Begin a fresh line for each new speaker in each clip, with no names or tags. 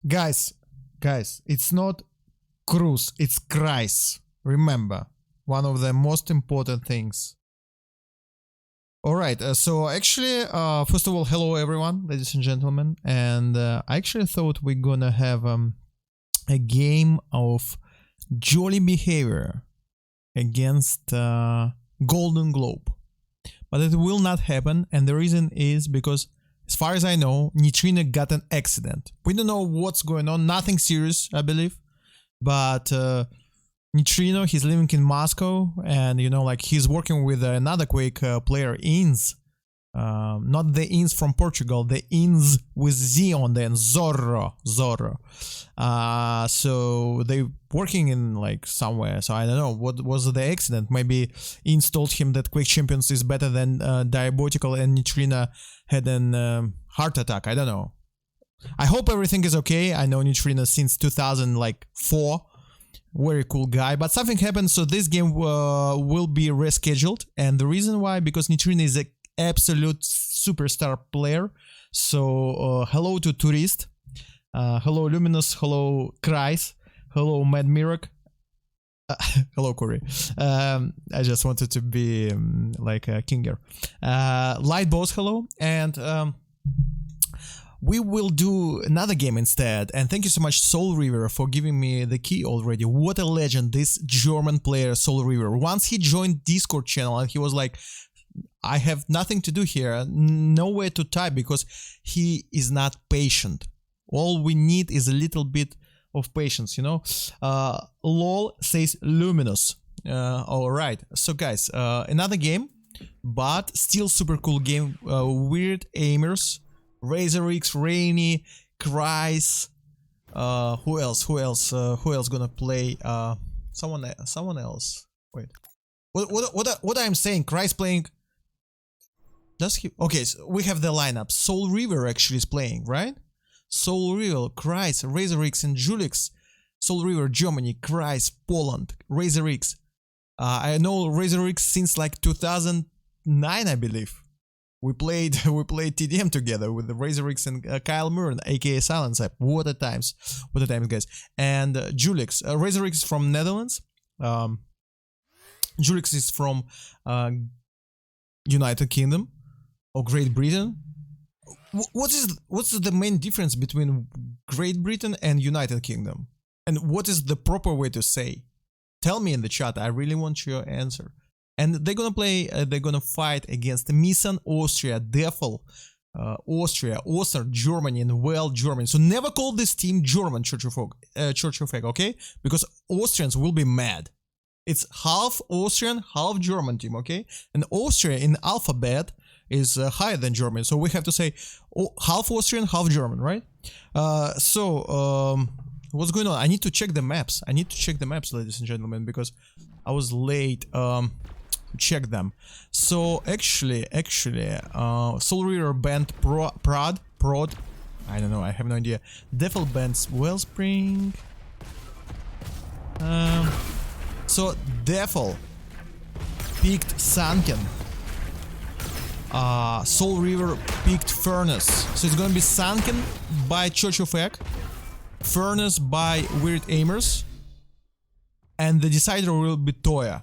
Guys, it's not Cruz, it's Kreis. Remember, one of the most important things. Alright, so actually, first of all, hello everyone, ladies and gentlemen. And I actually thought we're gonna have a game of jolly behavior against Golden Globe. But it will not happen, and the reason is because, as far as I know, Nitrina got an accident. We don't know what's going on, nothing serious, I believe. But Nitrino, he's living in Moscow, and you know, like, he's working with another Quake player, Inz. Not the Inz from Portugal, the Inz with Z on the end, Zorro. So they working in like somewhere, so I don't know what was the accident. Maybe Inz told him that Quake Champions is better than Diabotical, and Nitrina had an heart attack. I don't know. I hope everything is okay. I know Nitrina since 2004. Very cool guy, but something happened, so this game will be rescheduled. And the reason why, because Nitrina is an absolute superstar player. So hello to Tourist, hello Luminous, hello Kreis, hello Mad Mirok, hello Corey. I just wanted to be like a Kinger. Light Boss, hello. And we will do another game instead. And thank you so much, Soul River, for giving me the key already. What a legend, this German player, Soul River. Once he joined Discord channel and he was like, I have nothing to do here, nowhere to type, because he is not patient. All we need is a little bit of patience, you know. LOL says Luminous. Alright, so guys, another game, but still super cool game. WeirdAimers, RazorX, Rainy, Kreis. Who else gonna play? Someone else. Wait, what I'm saying? Kreis playing. Does he? Okay, so we have the lineup. Soul River actually is playing, right? Soul River, Kreis, RazorX, and Julix. Soul River, Germany, Kreis, Poland, RazorX. I know RazorX since like 2009, I believe. We played TDM together with the RazorX and Kyle Murren, aka Silence App. What a times, guys. And Julix, RazorX from Netherlands. Julix is from United Kingdom or Great Britain. What's the main difference between Great Britain and United Kingdom? And what is the proper way to say? Tell me in the chat. I really want your answer. And they're gonna play. They're gonna fight against Misan, Austria, Defel, Austria, Oster, Germany, and Well, Germany. So never call this team German, Church of Egg, okay? Because Austrians will be mad. It's half Austrian, half German team, okay? And Austria in alphabet is higher than German, so we have to say half Austrian, half German, right? What's going on? I need to check the maps. Ladies and gentlemen, because I was late to check them. So actually, Soul River banned Prod. I don't know. I have no idea. Defel bans Wellspring. So Defel picked Sunken. Soul River picked Furnace. So it's gonna be Sunken by Church of Egg, Furnace by WeirdAimers, and the decider will be Toya.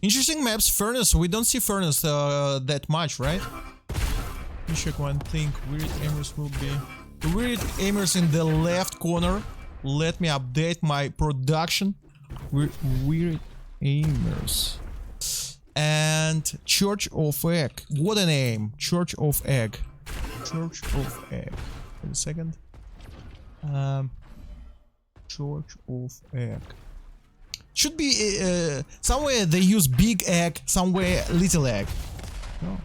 Interesting maps. Furnace, we don't see Furnace that much, right? Let me check one thing. WeirdAimers will be WeirdAimers in the left corner. Let me update my production. WeirdAimers. And Church of Egg. What a name. Church of Egg. Church of Egg. Wait a second. Church of Egg. Should be somewhere they use big egg, somewhere little egg. No.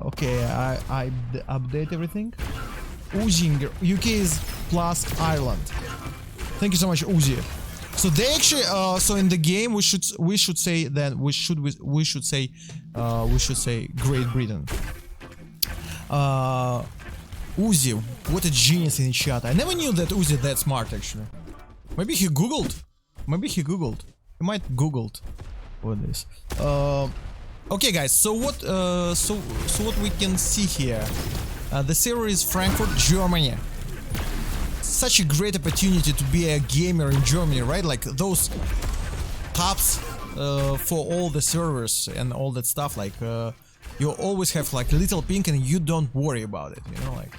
Okay, I update everything. Uzinger. UK is plus Ireland. Thank you so much, Uzi. So they actually, so in the game we should say that we should say Great Britain. Uzi, what a genius in chat. I never knew that Uzi that smart actually. Maybe he googled. He might googled what this. Okay, guys. So what? So what we can see here? The server is Frankfurt, Germany. such a great opportunity to be a gamer in Germany, right? Like those hubs for all the servers and all that stuff, like you always have like little ping and you don't worry about it, you know, like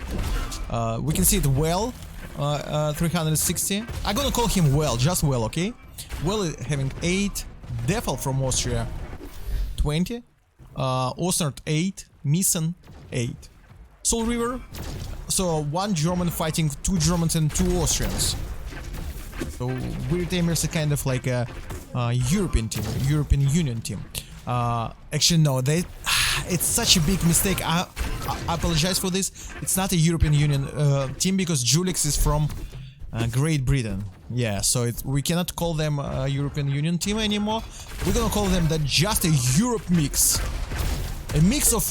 we can see it well, 360. I'm gonna call him well, just well, okay? Well having 8, Defel from Austria 20, Osnard 8, Missen 8. Soul River, so 1 German fighting 2 Germans and 2 Austrians. So WeirdAimers is kind of like a European team, European Union team. Actually no, it's such a big mistake. I apologize for this. It's not a European Union team because Julix is from Great Britain. Yeah, so we cannot call them a European Union team anymore. We're gonna call them just a Europe mix. A mix of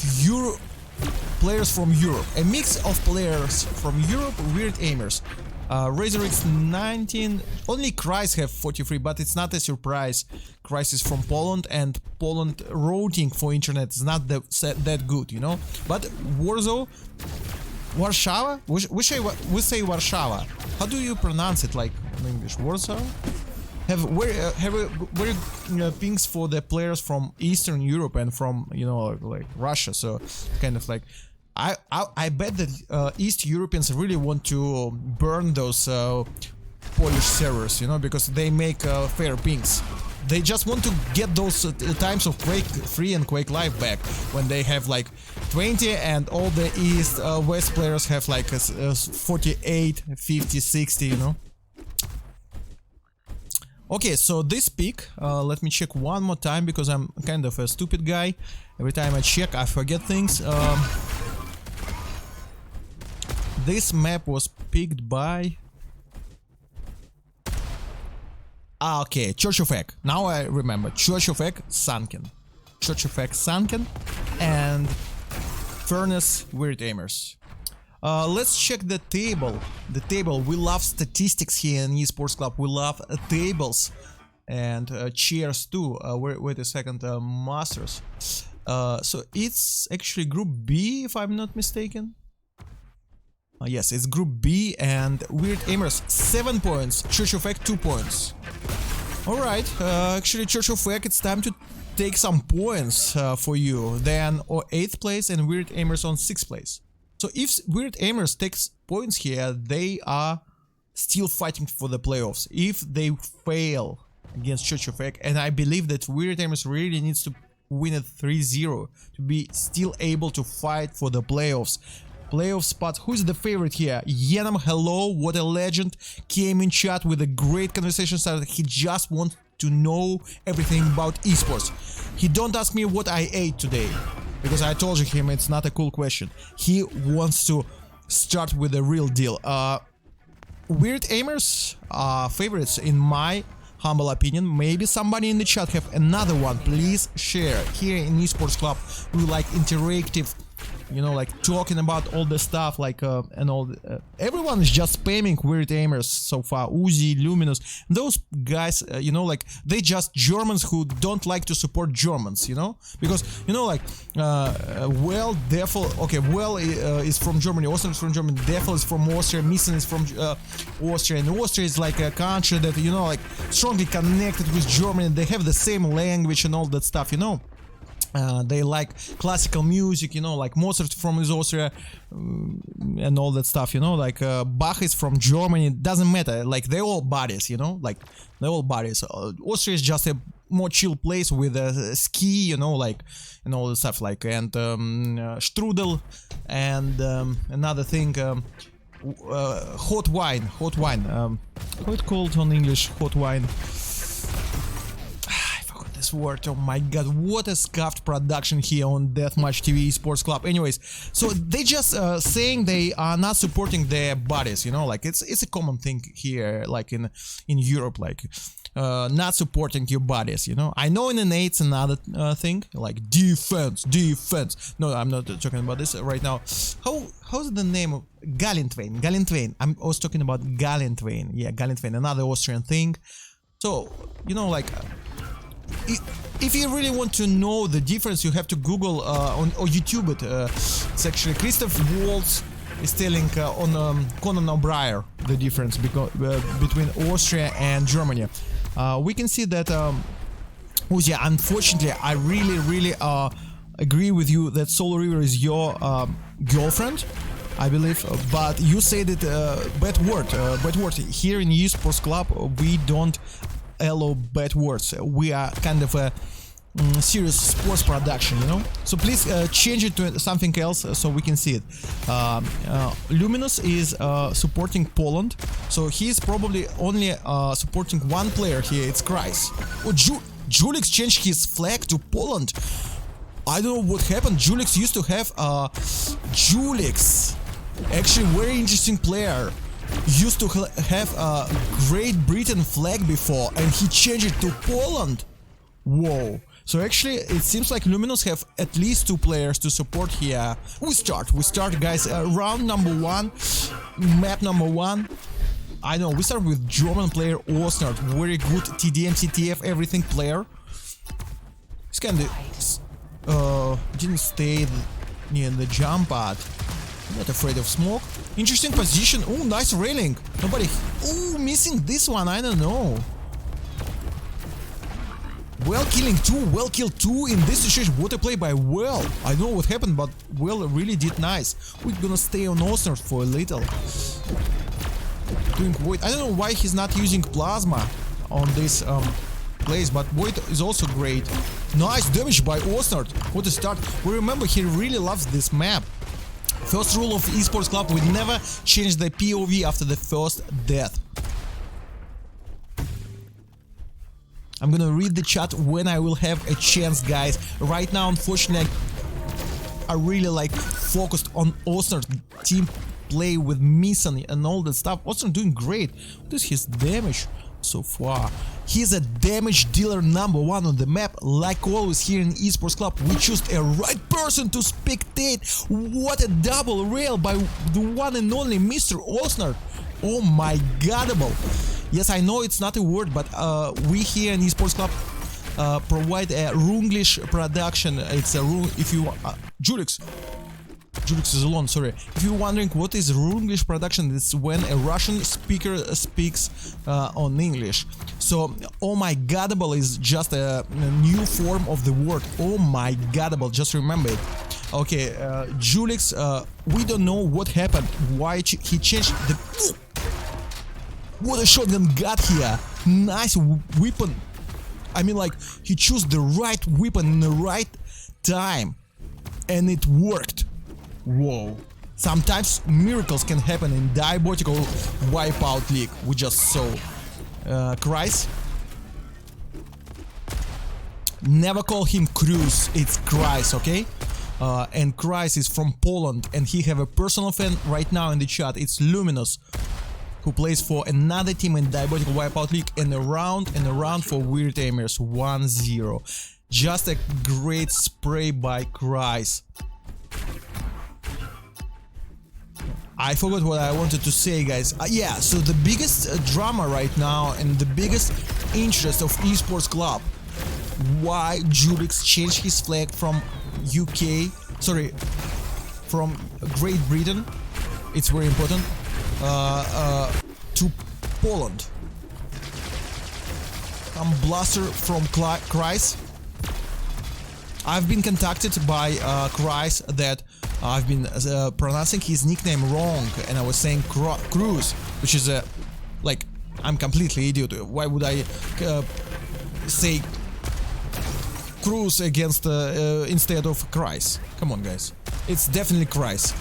players from Europe. A mix of players from Europe, WeirdAimers. RazorX 19, only Kreis have 43, but it's not a surprise. Kreis is from Poland, and Poland routing for internet is not that good, you know. But Warsaw, we say Warsaw. How do you pronounce it, like in English? Warsaw? Have very pings for the players from Eastern Europe and from, you know, like Russia. So kind of like. I bet that East Europeans really want to burn those Polish servers, you know, because they make fair pings. They just want to get those times of Quake 3 and Quake Live back, when they have like 20 and all the East West players have like 48, 50, 60, you know. Okay, so this peak, let me check one more time because I'm kind of a stupid guy. Every time I check, I forget things. This map was picked by... okay, Church of Egg. Now I remember. Church of Egg, Sunken. Church of Egg, Sunken. And Furnace, WeirdAimers. Let's check the table. The table. We love statistics here in eSports Club. We love tables. And cheers too. Wait a second. Masters. So it's actually Group B, if I'm not mistaken. Yes, it's Group B, and WeirdAimers 7 points, Church of Egg 2 points. Alright, actually Church of Egg, it's time to take some points for you. Then 8th place and WeirdAimers on 6th place. So if WeirdAimers takes points here, they are still fighting for the playoffs. If they fail against Church of Egg, and I believe that WeirdAimers really needs to win at 3-0 to be still able to fight for the playoffs. Playoff spot. Who's the favorite here? Yenam, hello, what a legend. Came in chat with a great conversation started. He just wants to know everything about esports. He don't ask me what I ate today, because I told him it's not a cool question. He wants to start with the real deal. WeirdAimers are favorites in my humble opinion. Maybe somebody in the chat have another one. Please share. Here in eSports Club we like interactive, you know, like talking about all the stuff, like and all everyone is just spamming WeirdAimers so far. Uzi, Luminous, those guys, you know, like they just Germans who don't like to support Germans, you know, because, you know, like well, Defel, okay, well is from Germany, Austria is from Germany, Defel is from Austria, Missen is from Austria, and Austria is like a country that, you know, like strongly connected with Germany. They have the same language and all that stuff, you know. They like classical music, you know, like Mozart from Austria and all that stuff, you know, like Bach is from Germany. It doesn't matter, like they're all buddies, you know, like they're all buddies. Austria is just a more chill place with ski, you know, like, and all the stuff, like, and strudel and another thing, hot wine, how it called on English, hot wine. This word, oh my god, what a scuffed production here on DeathmatchtV Sports Club. Anyways, so they just saying they are not supporting their bodies, you know, like it's a common thing here, like in Europe, like not supporting your bodies, you know. I know in NA it's another thing, like defense. No, I'm not talking about this right now. How's the name of Galentwain? I was talking about Galentwain. Yeah, Galentwain, another Austrian thing. So, you know, like if you really want to know the difference, you have to Google or YouTube it. It's actually Christoph Waltz is telling on Conan O'Brien the difference between Austria and Germany. We can see that Uzi, unfortunately, I really agree with you that Solo River is your girlfriend, I believe, but you said it bad word. Here in eSports Club we don't allow bad words. We are kind of a serious sports production, you know. So please change it to something else so we can see it. Luminous is supporting Poland, so he's probably only supporting one player here. It's Kreis. Oh, Julix changed his flag to Poland. I don't know what happened. Julix used to have Julix, actually very interesting player, used to have a Great Britain flag before, and he changed it to Poland. Whoa. So actually it seems like Luminous have at least 2 players to support here. We start guys, round number 1, map number 1. I know, we start with German player Osnard, very good TDM, CTF, everything player. He's kinda didn't stay near the jump pad. Not afraid of smoke. Interesting position. Oh, nice railing. Nobody. Oh, missing this one. I don't know. Well, killing 2. Well killed 2 in this situation. What a play by Well. I don't know what happened, but Well really did nice. We're gonna stay on Osnard for a little. Doing Void. I don't know why he's not using Plasma on this place, but Void is also great. Nice damage by Osnard. What a start. We remember he really loves this map. First rule of eSports Club, we never change the POV after the first death. I'm gonna read the chat when I will have a chance, guys. Right now, unfortunately, I really like focused on Osnard team play with Misan and all that stuff. Osnard doing great. What is his damage so far? He's a damage dealer number 1 on the map. Like always here in eSports Club, we choose a right person to spectate. What a double rail by the one and only Mr. Osnard. Oh my godable. Yes, I know it's not a word, but we here in eSports Club provide a Runglish production. It's a if you Julix is alone, sorry. If you're wondering what is Runglish production, it's when a Russian speaker speaks on English. So, oh my godable is just a new form of the word. Oh my godable, just remember it. Okay, Julix, we don't know what happened, why he changed the... What a shotgun got here! Nice weapon! I mean, like, he chose the right weapon in the right time, and it worked. Whoa. Sometimes miracles can happen in diabotical wipeout league. We just saw. Kreis. Never call him Cruz, it's Kreis, okay? And Kreis is from Poland, and he have a personal fan right now in the chat. It's Luminous, who plays for another team in diabotical wipeout league, and a round for WeirdAimers 1-0. Just a great spray by Kreis. I forgot what I wanted to say, guys. Yeah, so the biggest drama right now and the biggest interest of eSports Club, why Julix changed his flag from UK, sorry, from Great Britain, it's very important, to Poland. I'm Blaster from Kreis. I've been contacted by Kreis that I've been pronouncing his nickname wrong, and I was saying Cruz, which is a like, I'm completely idiot. Why would I say Cruz against instead of Kreis? Come on, guys, it's definitely Kreis.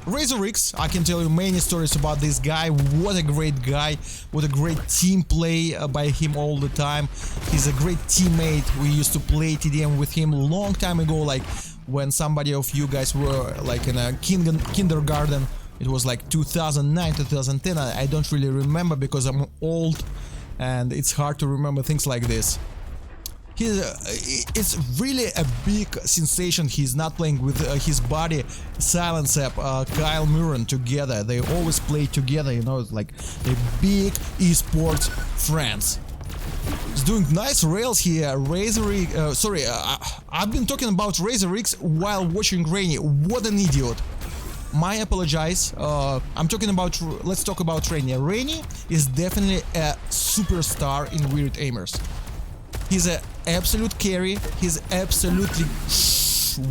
Razor X, I can tell you many stories about this guy. What a great guy, what a great team play by him all the time. He's a great teammate. We used to play TDM with him a long time ago, like when somebody of you guys were like in a kindergarten. It was like 2009, 2010. I don't really remember because I'm old and it's hard to remember things like this. It's really a big sensation. He's not playing with his buddy Silence App, Kyle Muren together. They always play together, you know, it's like a big esports friends. He's doing nice rails here. I've been talking about Razor X while watching Rainy. What an idiot. My apologize. I'm talking about. Let's talk about Rainy. Rainy is definitely a superstar in WeirdAimers. He's an absolute carry. He's absolutely.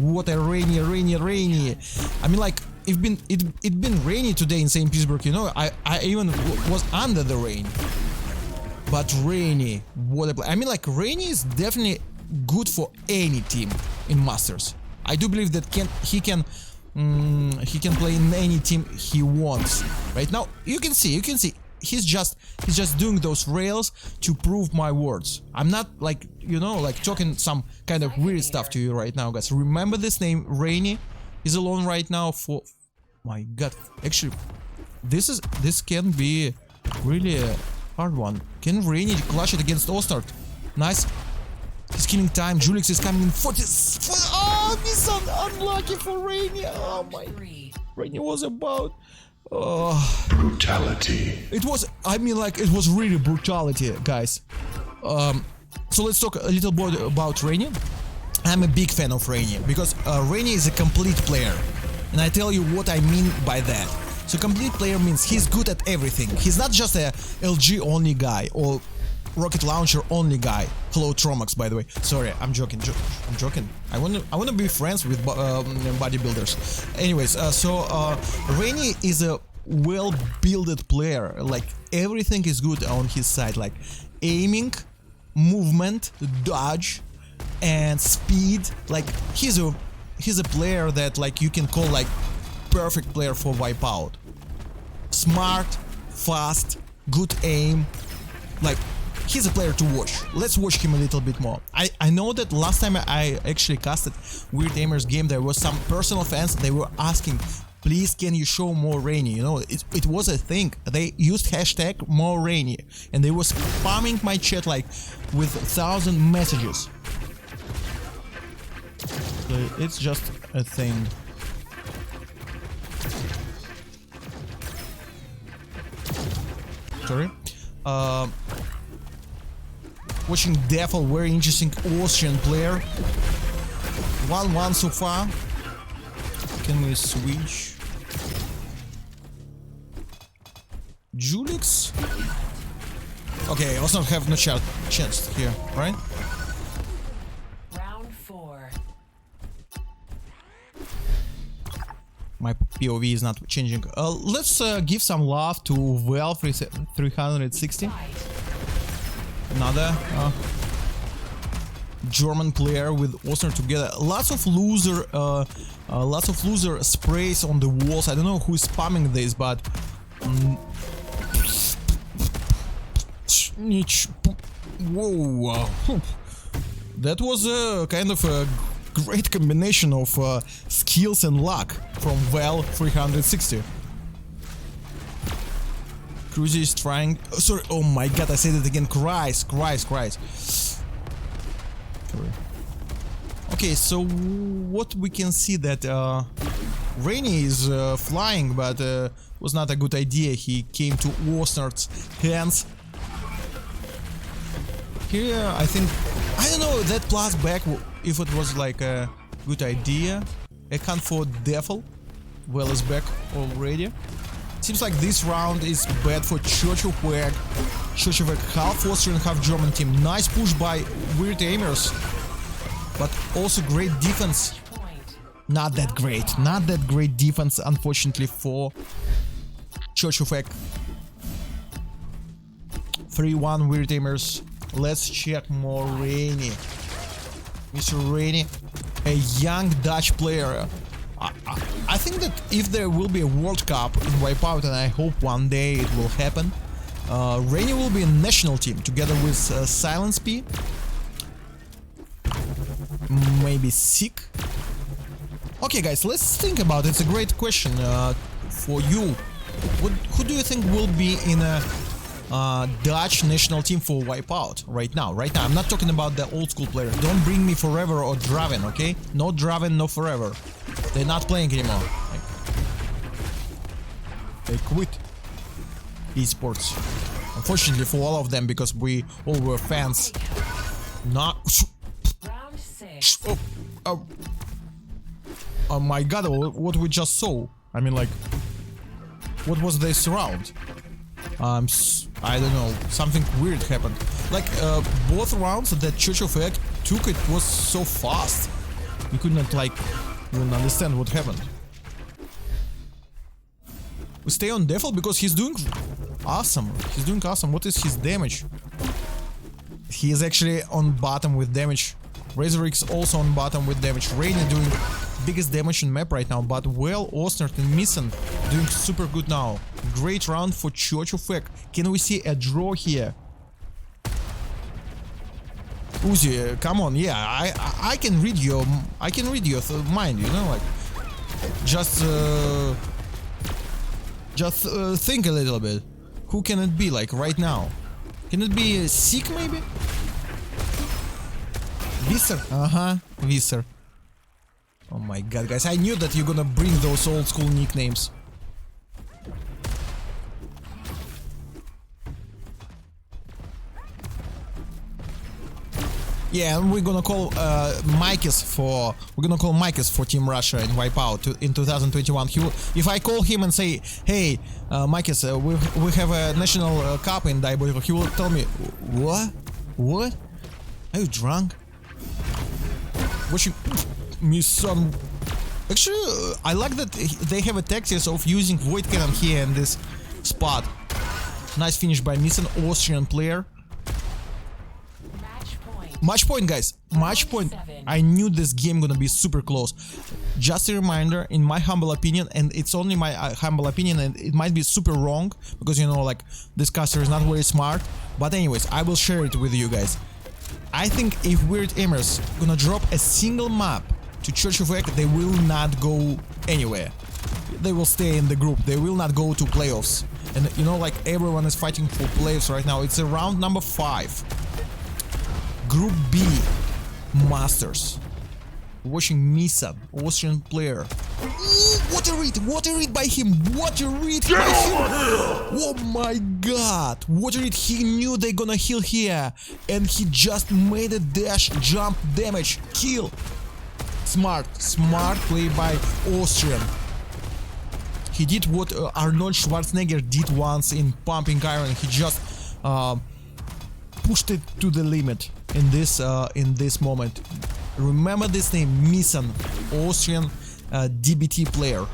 What a Rainy. I mean, like, it's been rainy today in St. Petersburg. You know, I even was under the rain. But Rainy, what a. I mean, like, Rainy is definitely good for any team in Masters. I do believe that he can play in any team he wants. Right now, you can see he's just doing those rails to prove my words. I'm not, like, you know, like, talking some kind of weird stuff to you right now, guys. Remember this name, Rainy. He's alone right now for. My God, actually, this can be really a hard one. Can Rainy clutch it against Ostart? Nice. He's killing time. Julix is coming in 40. Oh, this is unlucky for Rainy. Oh my. Rainy was about.
Brutality.
It was. I mean, like, it was really brutality, guys. So let's talk a little bit about Rainy. I'm a big fan of Rainy because Rainy is a complete player, and I tell you what I mean by that. So complete player means he's good at everything. He's not just a LG only guy or rocket launcher only guy. Hello Tromax, by the way. Sorry, I'm joking. I'm joking. I wanna be friends with bodybuilders. Anyways, Rainy is a well-builded player. Like, everything is good on his side. Like aiming, movement, dodge, and speed. Like, he's a player that, like, you can call like perfect player for Wipeout. Smart, fast, good aim. Like, he's a player to watch. Let's watch him a little bit more. I know that last time I actually casted WeirdAimers game, there was some personal fans. They were asking, please, can you show more Rainy? You know, it was a thing. They used hashtag more Rainy, and they were spamming my chat like with 1,000 messages. So it's just a thing. Sorry. Watching Devil, very interesting Austrian player. 1-1 so far. Can we switch? Julix? Okay, also have no chance here, right?
Round 4.
My POV is not changing. Let's give some love to Well 360. Another German player with Osner together. Lots of loser sprays on the walls. I don't know who is spamming this, but whoa, that was a kind of a great combination of skills and luck from Well 360. Cruzy is trying. Oh, sorry. Oh my God! I said it again. Christ. Sorry. Okay, so what we can see that Rainy is flying, but was not a good idea. He came to Osnart's hands. Here, I think, I don't know, that plus back, if it was like a good idea. Account for Devil. Well is back already. Seems like this round is bad for Churchweg. Churchweg, half Austrian, half German team. Nice push by WeirdAimers. But also great defense. Not that great defense, unfortunately, for Churchweg. 3-1 WeirdAimers. Let's check more Rainy. Mr. Rainy, a young Dutch player. I think that if there will be a World Cup in Wipeout, and I hope one day it will happen, Rainy will be in national team together with Silence P. Maybe Sick. Okay, guys, let's think about it. It's a great question for you. Who do you think will be in a Dutch national team for Wipeout right now? Right now, I'm not talking about the old school players. Don't bring me Forever or Draven, okay? No Draven, no Forever. They're not playing anymore. They quit esports. Unfortunately for all of them, because we all were fans. Not. Oh my god, what we just saw. I mean, like, what was this round? I don't know, something weird happened. Like, both rounds that Church of Egg took, it was so fast. You could not, like, even understand what happened. We stay on Devil because he's doing awesome. He's doing awesome. What is his damage? He is actually on bottom with damage. Razorix also on bottom with damage. Rainy doing biggest damage on map right now, but well, Osnert and Missen doing super good now. Great round for Church of Egg. Can we see a draw here? Uzi, come on, yeah, I can read your mind, you know, like just think a little bit. Who can it be, like, right now? Can it be Sick, maybe? Visser? Visser. Oh my god, guys, I knew that you're gonna bring those old school nicknames. Yeah, and we're gonna call Mikes for Team Russia in Wipeout in 2021. He will, if I call him and say, "Hey, Mikes, we have a national cup in Diabotical," he will tell me, "What? What? Are you drunk?" Watching me, son. Actually, I like that they have a tactics of using Void Cannon here in this spot. Nice finish by Missen, Austrian player. Match point, guys. Match point. I knew this game gonna be super close. Just a reminder, in my humble opinion, and it's only my humble opinion, and it might be super wrong, because, you know, like, this caster is not very smart. But anyways, I will share it with you guys. I think if WeirdAimers gonna drop a single map to Church of Egg, they will not go anywhere. They will stay in the group. They will not go to playoffs. And, you know, like, everyone is fighting for playoffs right now. It's round number 5. Group B, Masters. Watching Misa, Austrian player. Ooh, what a read by him, what a read by him. Oh my god, what a read, he knew they're gonna heal here. And he just made a dash, jump, damage, kill. Smart play by Austrian. He did what Arnold Schwarzenegger did once in Pumping Iron. He just pushed it to the limit in this moment. Remember this name, Missen, Austrian DBT player.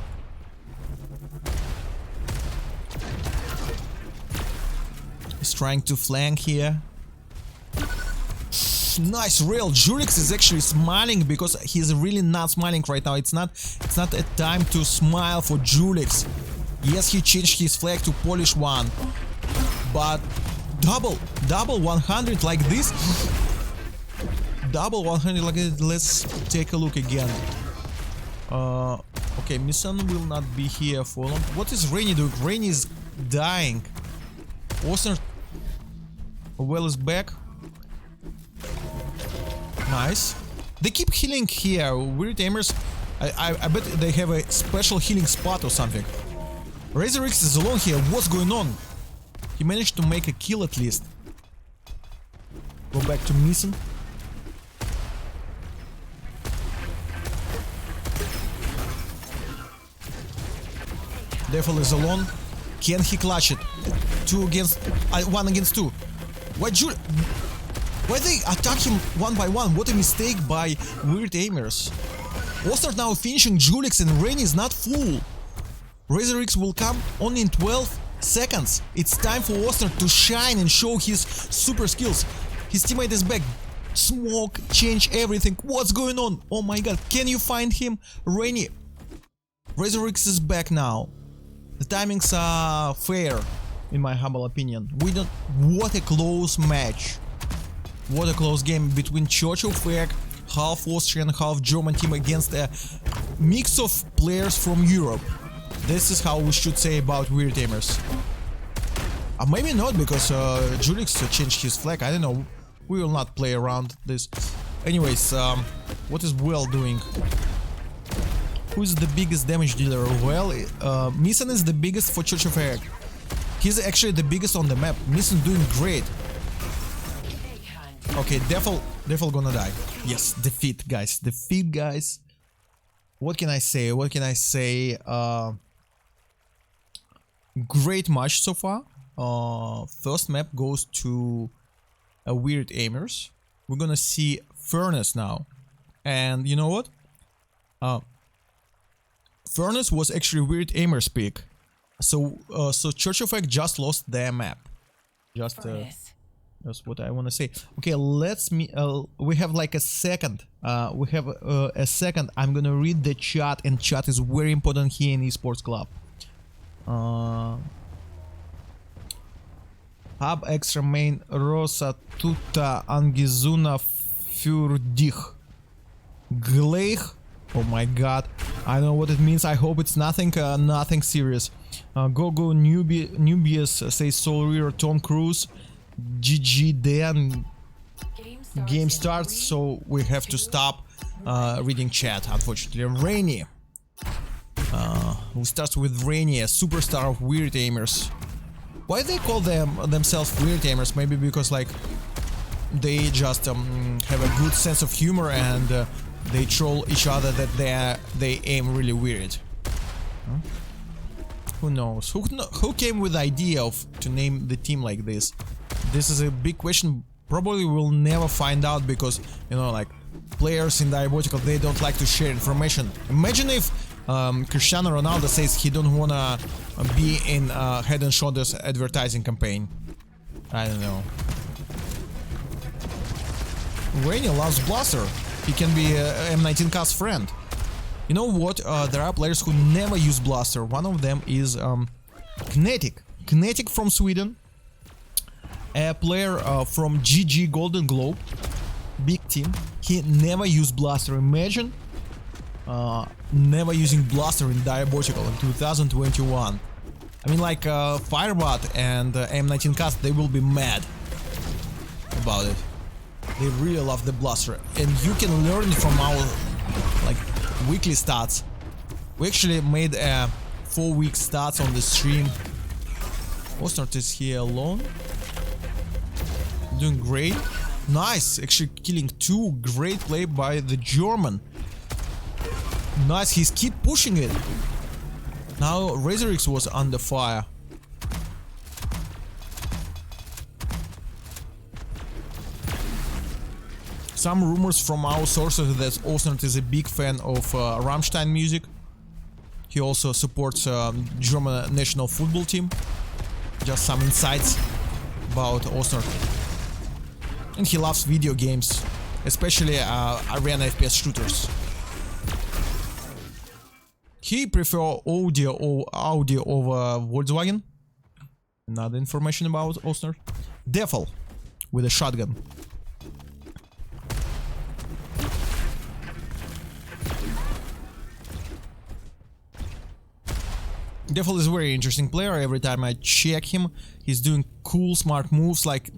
He's trying to flank here. Nice rail. Jurix is actually smiling because he's really not smiling right now. It's not a time to smile for Jurix. Yes, he changed his flag to Polish one, but double 100 like this. Double 100 like this. Let's take a look again. Okay, Missen will not be here for long. What is Rainy doing? Rainy is dying. Osner well is back. Nice. They keep healing here. WeirdAimers, I bet they have a special healing spot or something. Razorix is alone here. What's going on? He managed to make a kill at least. Go back to Missen. Devil is alone. Can he clutch it? 1 against 2. Why they attack him one by one? What a mistake by WeirdAimers. Osnert now finishing Julix and Rain is not full. Razorix will come only in 12 seconds. It's time for Osnert to shine and show his super skills. His teammate is back. Smoke, change everything. What's going on? Oh my god, can you find him? Rainy. Razorix is back now. The timings are fair, in my humble opinion. What a close match. What a close game between Church of Egg, half Austrian, half German team against a mix of players from Europe. This is how we should say about WeirdAimers. Maybe not, because Julix changed his flag. I don't know. We will not play around this. Anyways, what is Well doing? Who's the biggest damage dealer? Well, Missen is the biggest for Church of Egg. He's actually the biggest on the map. Missing doing great. Okay, Devil gonna die. Yes, defeat, guys. Defeat, guys. What can I say? What can I say? Great match so far. First map goes to WeirdAimers. We're gonna see Furnace now. And you know what? Furnace was actually WeirdAimers pick. So Church of Egg just lost their map. That's what I want to say. Okay, we have like a second. We have a second. I'm gonna read the chat, and chat is very important here in Esports Club. Hab extra main Rosa tutta angizuna für dich. Gleich. Oh my god. I don't know what it means. I hope it's nothing serious. Go Nubius says Soul Reader Tom Cruise. GG Dan. Game starts, so we have to stop reading chat, unfortunately. Rainy. We start with Rainy, a superstar of WeirdAimers. Why they call themselves WeirdAimers? Maybe because like they just have a good sense of humor and they troll each other that they aim really weird. Huh? Who knows? Who came with the idea to name the team like this? This is a big question. Probably we'll never find out because, you know, like players in Diabotical, they don't like to share information. Imagine if Cristiano Ronaldo says he don't wanna be in Head and Shoulders advertising campaign. I don't know. Rainy loves Blaster. He can be M19K's friend. You know what? There are players who never use Blaster. One of them is Kinetic. Kinetic from Sweden. A player from GG Golden Globe. Big team. He never used Blaster. Imagine never using Blaster in Diabotical in 2021. I mean, like Firebot and M19K, they will be mad about it. They really love the Blaster, and you can learn it from our like weekly stats. We actually made a 4-week stats on the stream. Osnart is here alone. Doing great. Nice, actually killing 2. Great play by the German. Nice, he's keep pushing it. Now Razorix was under fire. Some rumors from our sources that Osnart is a big fan of Rammstein music. He also supports German national football team. Just some insights about Osnart. And he loves video games, especially arena FPS shooters. He prefers audio over Volkswagen. Another information about Osnart. Devil with a shotgun. Devil is a very interesting player. Every time I check him, he's doing cool, smart moves. Like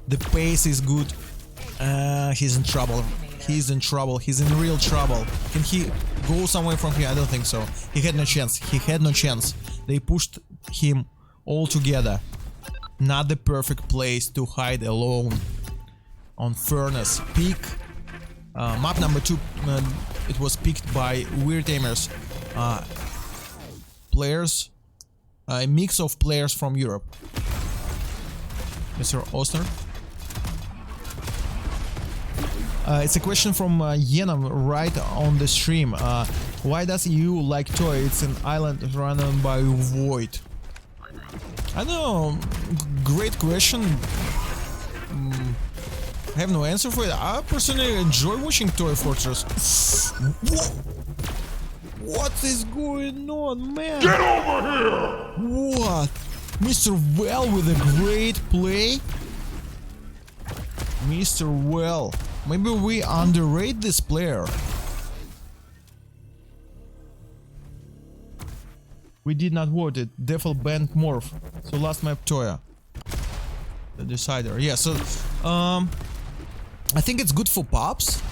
the pace is good. He's in trouble. He's in trouble. He's in real trouble. Can he go somewhere from here? I don't think so. He had no chance. He had no chance. They pushed him all together. Not the perfect place to hide alone. On Furnace. Peak. Map number 2. It was picked by WeirdAimers. Players. A mix of players from Europe. Mr. Osnart. It's a question from Yenam right on the stream. Why does EU like Toy? It's an island run by Void. I don't know. Great question. I have no answer for it. I personally enjoy watching Toy Fortress. What is going on, man? Get over here! What? Mr. Well with a great play? Mr. Well. Maybe we underrate this player. We did not vote it. Devil banned Morph. So last map Toya. The decider. Yeah, so I think it's good for Pops.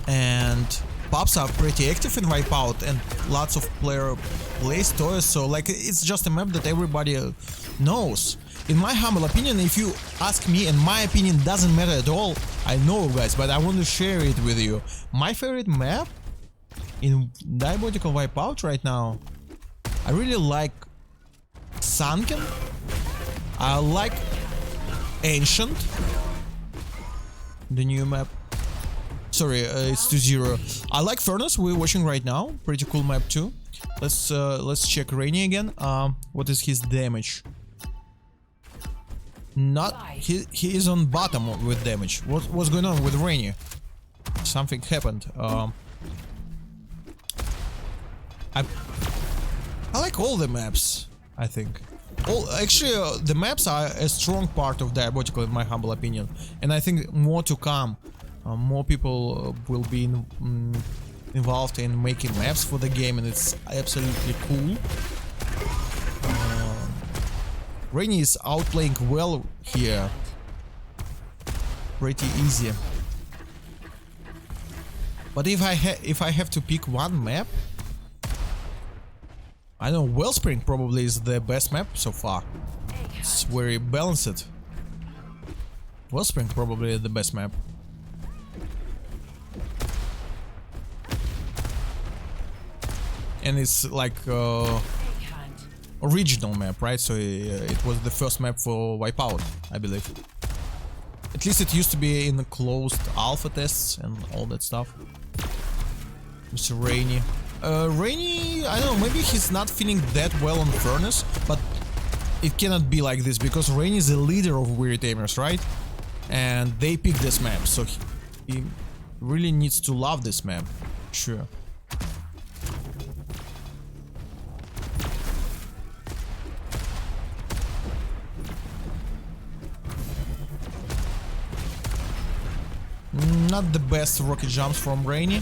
And pubs are pretty active in Wipeout, and lots of player plays toys, so like it's just a map that everybody knows. In my humble opinion, if you ask me, and my opinion doesn't matter at all, I know guys, but I want to share it with you. My favorite map in Diabotical Wipeout right now, I really like Sunken, I like Ancient, the new map. Sorry, it's 2-0. I like Furnace, we're watching right now, pretty cool map too. Let's check Rainy again. What is his damage? Not he is on bottom with damage. What's going on with Rainy? Something happened. I like all the maps, I think. Actually, the maps are a strong part of Diabotical in my humble opinion, and I think more to come. More people will be involved in making maps for the game, and it's absolutely cool. Rainy is outplaying well here. Pretty easy. But if I have to pick one map, I know Wellspring probably is the best map so far. It's very balanced. Wellspring probably the best map. And it's like original map, right? So it was the first map for Wipeout, I believe. At least it used to be in the closed alpha tests and all that stuff. Mr. Rainy. Rainy, I don't know, maybe he's not feeling that well on Furnace, but it cannot be like this because Rainy is the leader of WeirdAimers, right? And they picked this map, so he really needs to love this map. Sure. Not the best rocket jumps from Rainy.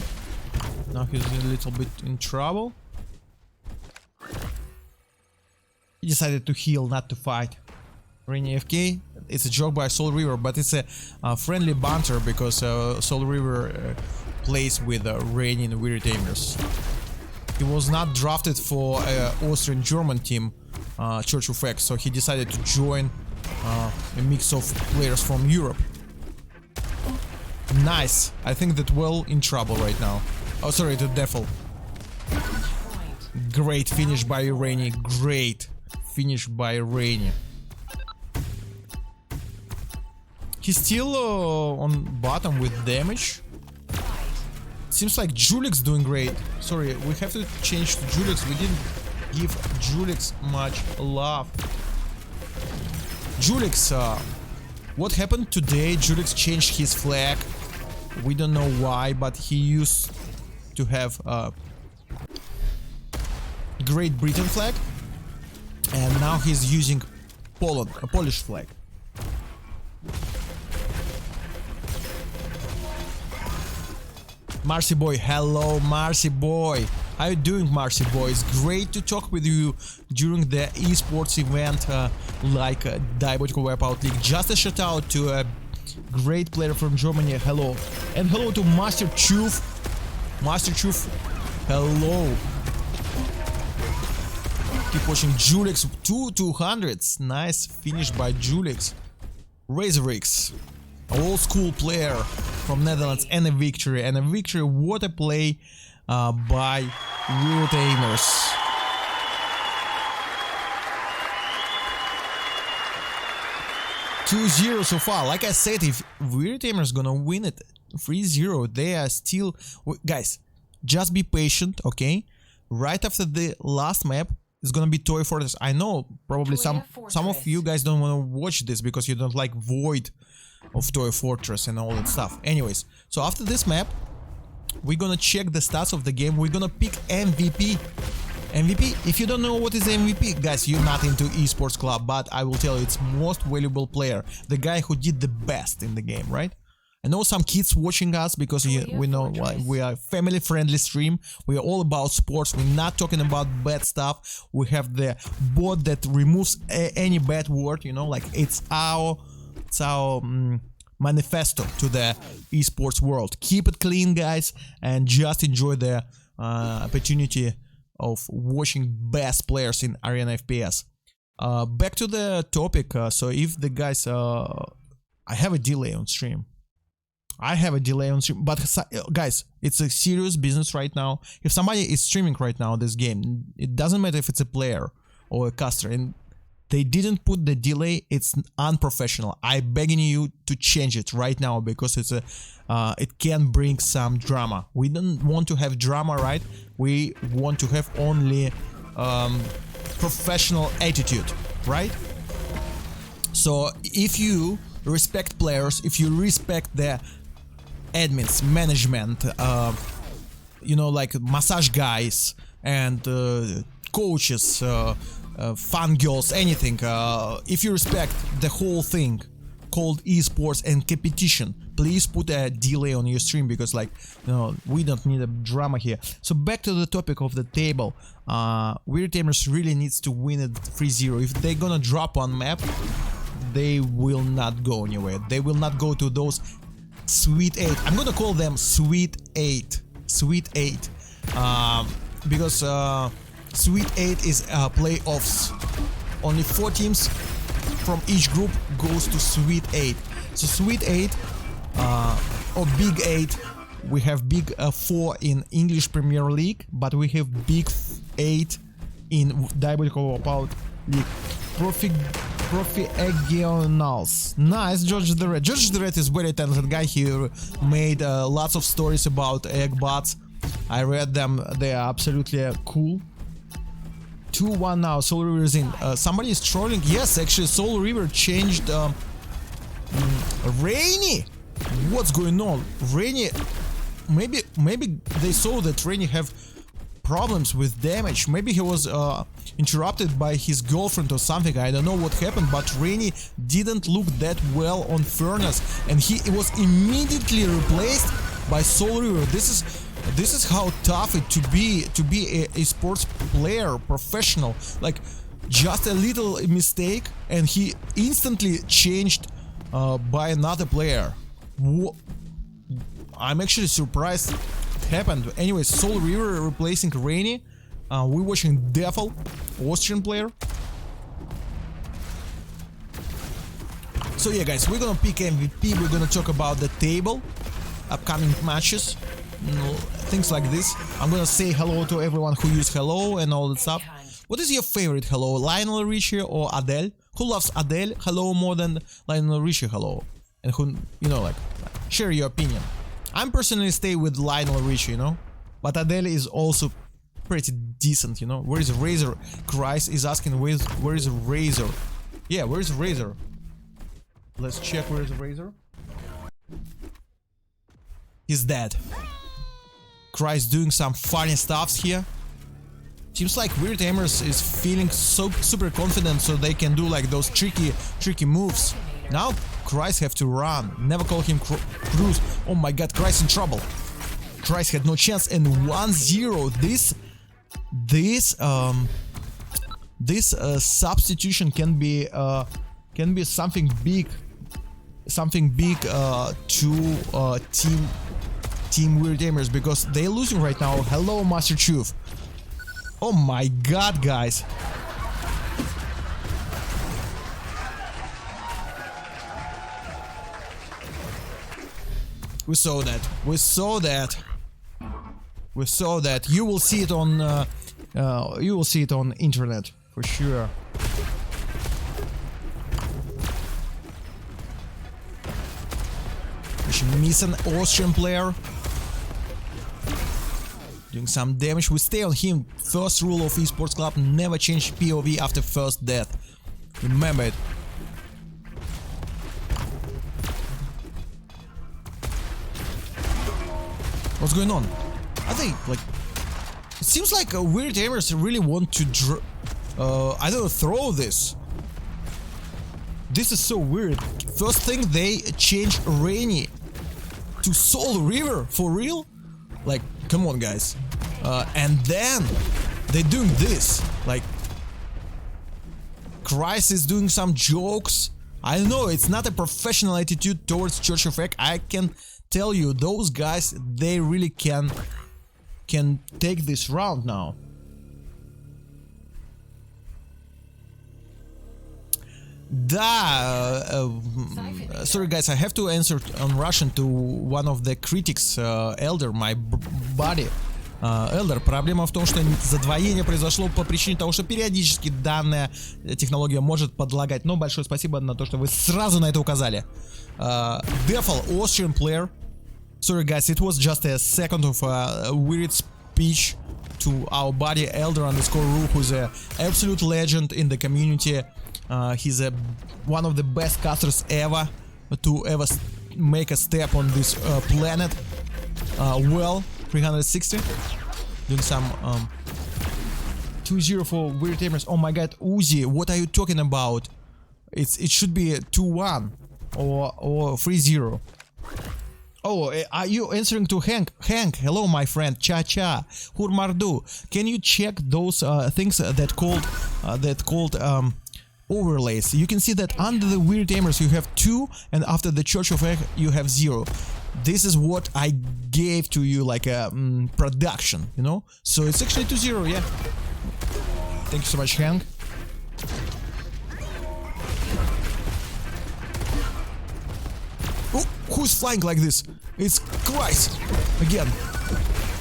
Now he's a little bit in trouble. He decided to heal, not to fight. Rainy FK. It's a joke by Soul River, but it's a friendly banter because Soul River plays with Rainy and WeirdAimers. He was not drafted for Austrian-German team, Church of X, so he decided to join a mix of players from Europe. Nice. I think that well in trouble right now. Oh, sorry, the Devil. Great finish by Rainy. Great finish by Rainy. He's still on bottom with damage. Seems like Julix doing great. Sorry, we have to change to Julix. We didn't give Julix much love. Julix, what happened today? Julix changed his flag. We don't know why, but he used to have a Great Britain flag, and now he's using Poland, a Polish flag. Marcy Boy, hello Marcy Boy. How you doing, Marcy Boy? It's great to talk with you during the esports event like Diabotical Wipeout League. Just a shout out to a great player from Germany, hello. And hello to Master Chuf. Master Chuf, hello. Keep watching Julix, 200s. Nice finish by Julix. Razorix, an old school player from Netherlands, and a victory. And a victory, what a play by WeirdAimers. (2-0) so far. Like I said, if WeirdAimers gonna win it 3-0, they are still... Guys, just be patient, okay? Right after the last map, it's gonna be Toy Fortress. I know probably some of you guys don't want to watch this because you don't like Void of Toy Fortress and all that stuff. Anyways, so after this map, we're gonna check the stats of the game. We're gonna pick MVP. MVP, if you don't know what is MVP, guys, you're not into esports club, but I will tell you, it's most valuable player, the guy who did the best in the game, right? I know some kids watching us because we know we are family friendly stream. We are all about sports. We're not talking about bad stuff. We have the bot that removes any bad word, you know, like it's our manifesto to the esports world. Keep it clean, guys, and just enjoy the opportunity of watching best players in Arena FPS. Back to the topic. So if the guys, I have a delay on stream. But guys, it's a serious business right now. If somebody is streaming right now this game, it doesn't matter if it's a player or a caster, and they didn't put the delay, it's unprofessional. I'm begging you to change it right now, because it's it can bring some drama. We don't want to have drama, right? We want to have only professional attitude, right? So if you respect players, if you respect the admins, management, you know, like massage guys and coaches, fun girls, anything, if you respect the whole thing called esports and competition, please put a delay on your stream, because, like, you know, we don't need a drama here. So back to the topic of the table. WeirdAimers really needs to win at 3-0. If they're gonna drop on map, they will not go anywhere. They will not go to those Sweet 8. I'm gonna call them Sweet 8. Sweet 8. Because Sweet 8 is playoffs. Only 4 teams from each group goes to Sweet 8. So Sweet 8 or Big 8, we have Big 4 in English Premier League, but we have Big 8 in Diabotical League. Professionals. Nice, George the Red. George the Red is very talented guy. He made lots of stories about egg bots. I read them. They are absolutely cool. 2-1 now. Soul River is in. Somebody is trolling. Yes, actually, Soul River changed Rainy. What's going on? Rainy. Maybe they saw that Rainy have problems with damage. Maybe he was interrupted by his girlfriend or something. I don't know what happened, but Rainy didn't look that well on Furnace, and he was immediately replaced by Soul River. This is how tough it to be a sports player, professional. Like, just a little mistake and he instantly changed by another player. I'm actually surprised it happened. Anyway, Soul River replacing Rainy. We're watching Devil, Austrian player. So yeah, guys, we're gonna pick MVP. We're gonna talk about the table, upcoming matches, things like this. I'm gonna say hello to everyone who used hello and all that stuff. What is your favorite hello, Lionel Richie or Adele? Who loves Adele hello more than Lionel Richie hello? And who, you know, like, share your opinion. I'm personally stay with Lionel Richie, you know, but Adele is also pretty decent, you know. Where is Razor? Christ is asking where is Razor? Yeah, where is Razor? Let's check where is Razor. He's dead. Christ doing some funny stuffs here. Seems like WeirdAimers is feeling so super confident, so they can do like those tricky moves. Now Christ have to run. Never call him Cruz. Oh my god, Christ in trouble. Christ had no chance, and 1-0. This substitution can be something big to Team WeirdAimers, because they're losing right now. Hello, Master Chief. Oh my god, guys. We saw that. We saw that. We saw that. You will see it on internet for sure. We should miss an Austrian player. Doing some damage. We stay on him. First rule of esports club: never change POV after first death. Remember it. What's going on? I think, like, it seems like WeirdAimers really want to I don't know, throw this. This is so weird. First thing, they change Rainy to Soul River. For real? Like, come on, guys. And then they're doing this. Like, Christ is doing some jokes. I know it's not a professional attitude towards Church of Egg. I can tell you, those guys, they really can take this round now. Sorry guys, I have to answer on Russian to one of the critics, Elder, my buddy. Elder, проблема в том, что задвоение произошло по причине того, что периодически данная технология может подлагать. Но большое спасибо на то, что вы сразу на это указали. DWL, Austrian player. Sorry guys, it was just a second of a weird speech to our buddy Elder_Ru, who's an absolute legend in the community. He's one of the best casters ever to ever make a step on this planet. Well, 360. Doing some 2-0 for WeirdAimers. Oh my god, Uzi, what are you talking about? It should be 2-1 or 3-0. Oh, are you answering to Hank? Hank, hello my friend. Cha-cha. Hurmardu. Can you check those things that called overlays? You can see that under the WeirdAimers you have 2, and after the Church of Egg you have 0. This is what I gave to you, like a production, you know? So it's actually 2-0, yeah. Thank you so much, Hank. Oh, who's flying like this? It's Christ again.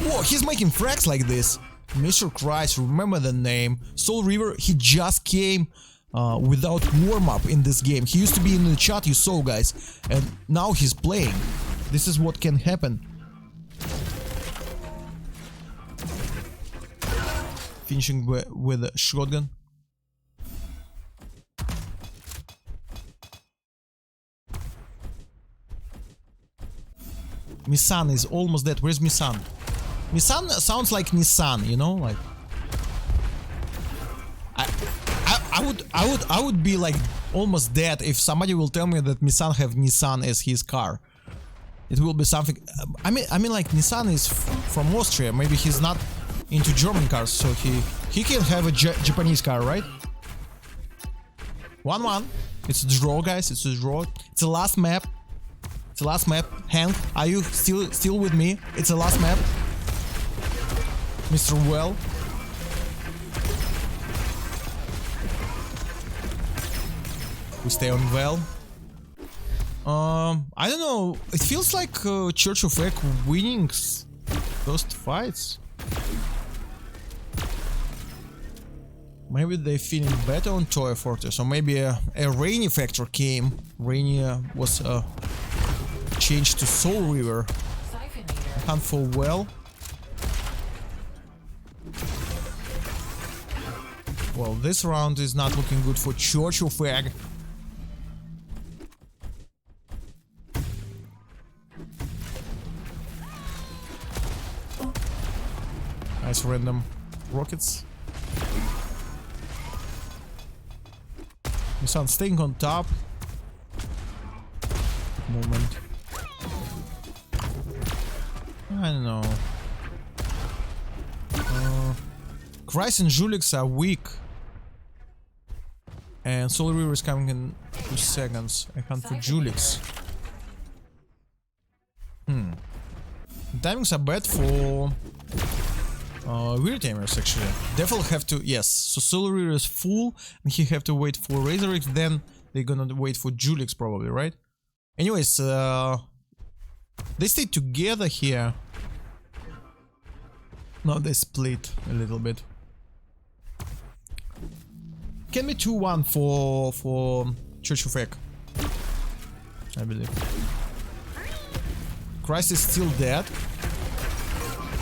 Whoa, he's making frags like this. Mr. Christ, remember the name. Soul River, he just came without warm-up in this game. He used to be in the chat, you saw guys, and now he's playing. This is what can happen. Finishing with a shotgun. Misan is almost dead. Where's Misan? Misan sounds like Nissan, you know, like I would be like almost dead if somebody will tell me that Misan have Nissan as his car. It will be something. I mean like Nissan is from Austria. Maybe he's not into German cars, so he can have a Japanese car, right? 1-1. It's a draw, guys. It's a draw. It's the last map. It's the last map. Hank, are you still with me? It's the last map. Mr. Well. We stay on well. I don't know. It feels like Church of Egg winning those fights. Maybe they're feeling better on Toy Fortress, or maybe a Rainy factor came. Rainy was changed to Soul River. Hunt for well. Well, this round is not looking good for Church of Egg. Nice random rockets. Nissan staying on top. Movement. I don't know. Christ and Julix are weak. And Soul River is coming in 2 seconds. I hunt for Julix. Timings are bad for WeirdAimers actually. Devil have to, yes, so Soul River is full and he have to wait for Razorix, then they're gonna wait for Julix probably, right? Anyways, they stay together here. No, they split a little bit. Can be 2-1 for Church of Egg, I believe. Christ is still dead.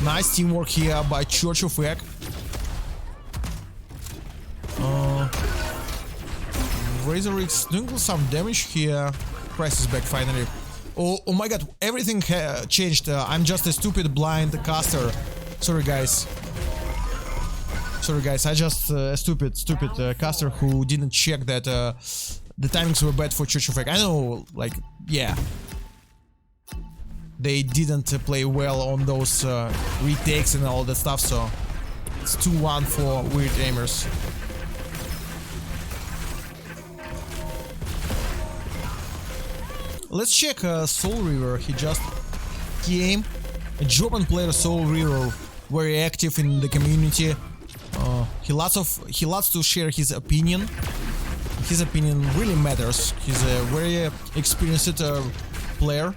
Nice teamwork here by Church of Egg. Razorix doing some damage here. Christ is back finally. Oh my god, everything changed. I'm just a stupid blind caster. Sorry guys. Sorry guys, I just a stupid caster who didn't check that the timings were bad for Church of Egg. I know, like, yeah. They didn't play well on those retakes and all that stuff, so it's 2-1 for WeirdAimers. Let's check Soul River. He just came. A Japan player, Soul River, very active in the community. He loves to share his opinion. His opinion really matters. He's a very experienced player.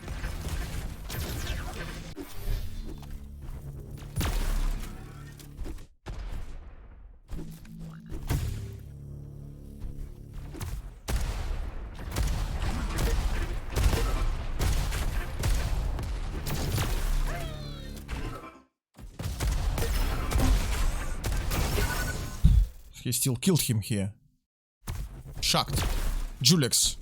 He still killed him here. Shocked. Julix.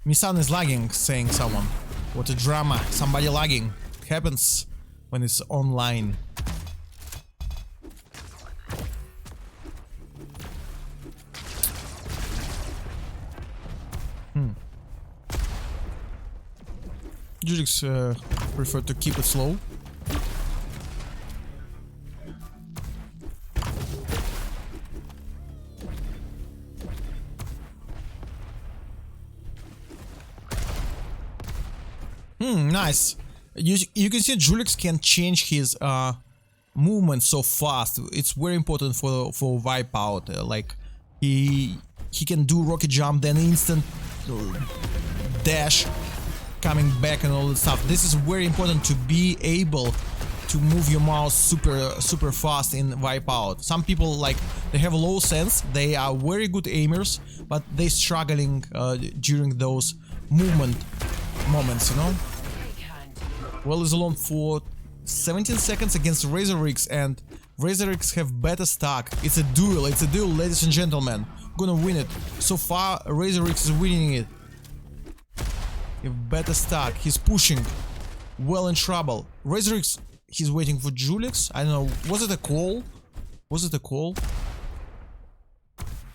Misan is lagging, saying someone. What a drama. Somebody lagging. It happens when it's online. Julix prefer to keep it slow. Nice. You can see Julix can change his movement so fast. It's very important for Wipeout. Like he can do rocket jump, then instant dash, coming back and all that stuff. This is very important to be able to move your mouse super fast in Wipeout. Some people, like, they have low sense. They are very good aimers, but they struggling during those moments, you know. Well is alone for 17 seconds against Razorix, and Razorix have better stock. It's a duel, ladies and gentlemen. Gonna win it. So far, Razorix is winning it. Have better stock. He's pushing. Well in trouble. Razorix, he's waiting for Julix. I don't know. Was it a call? Was it a call?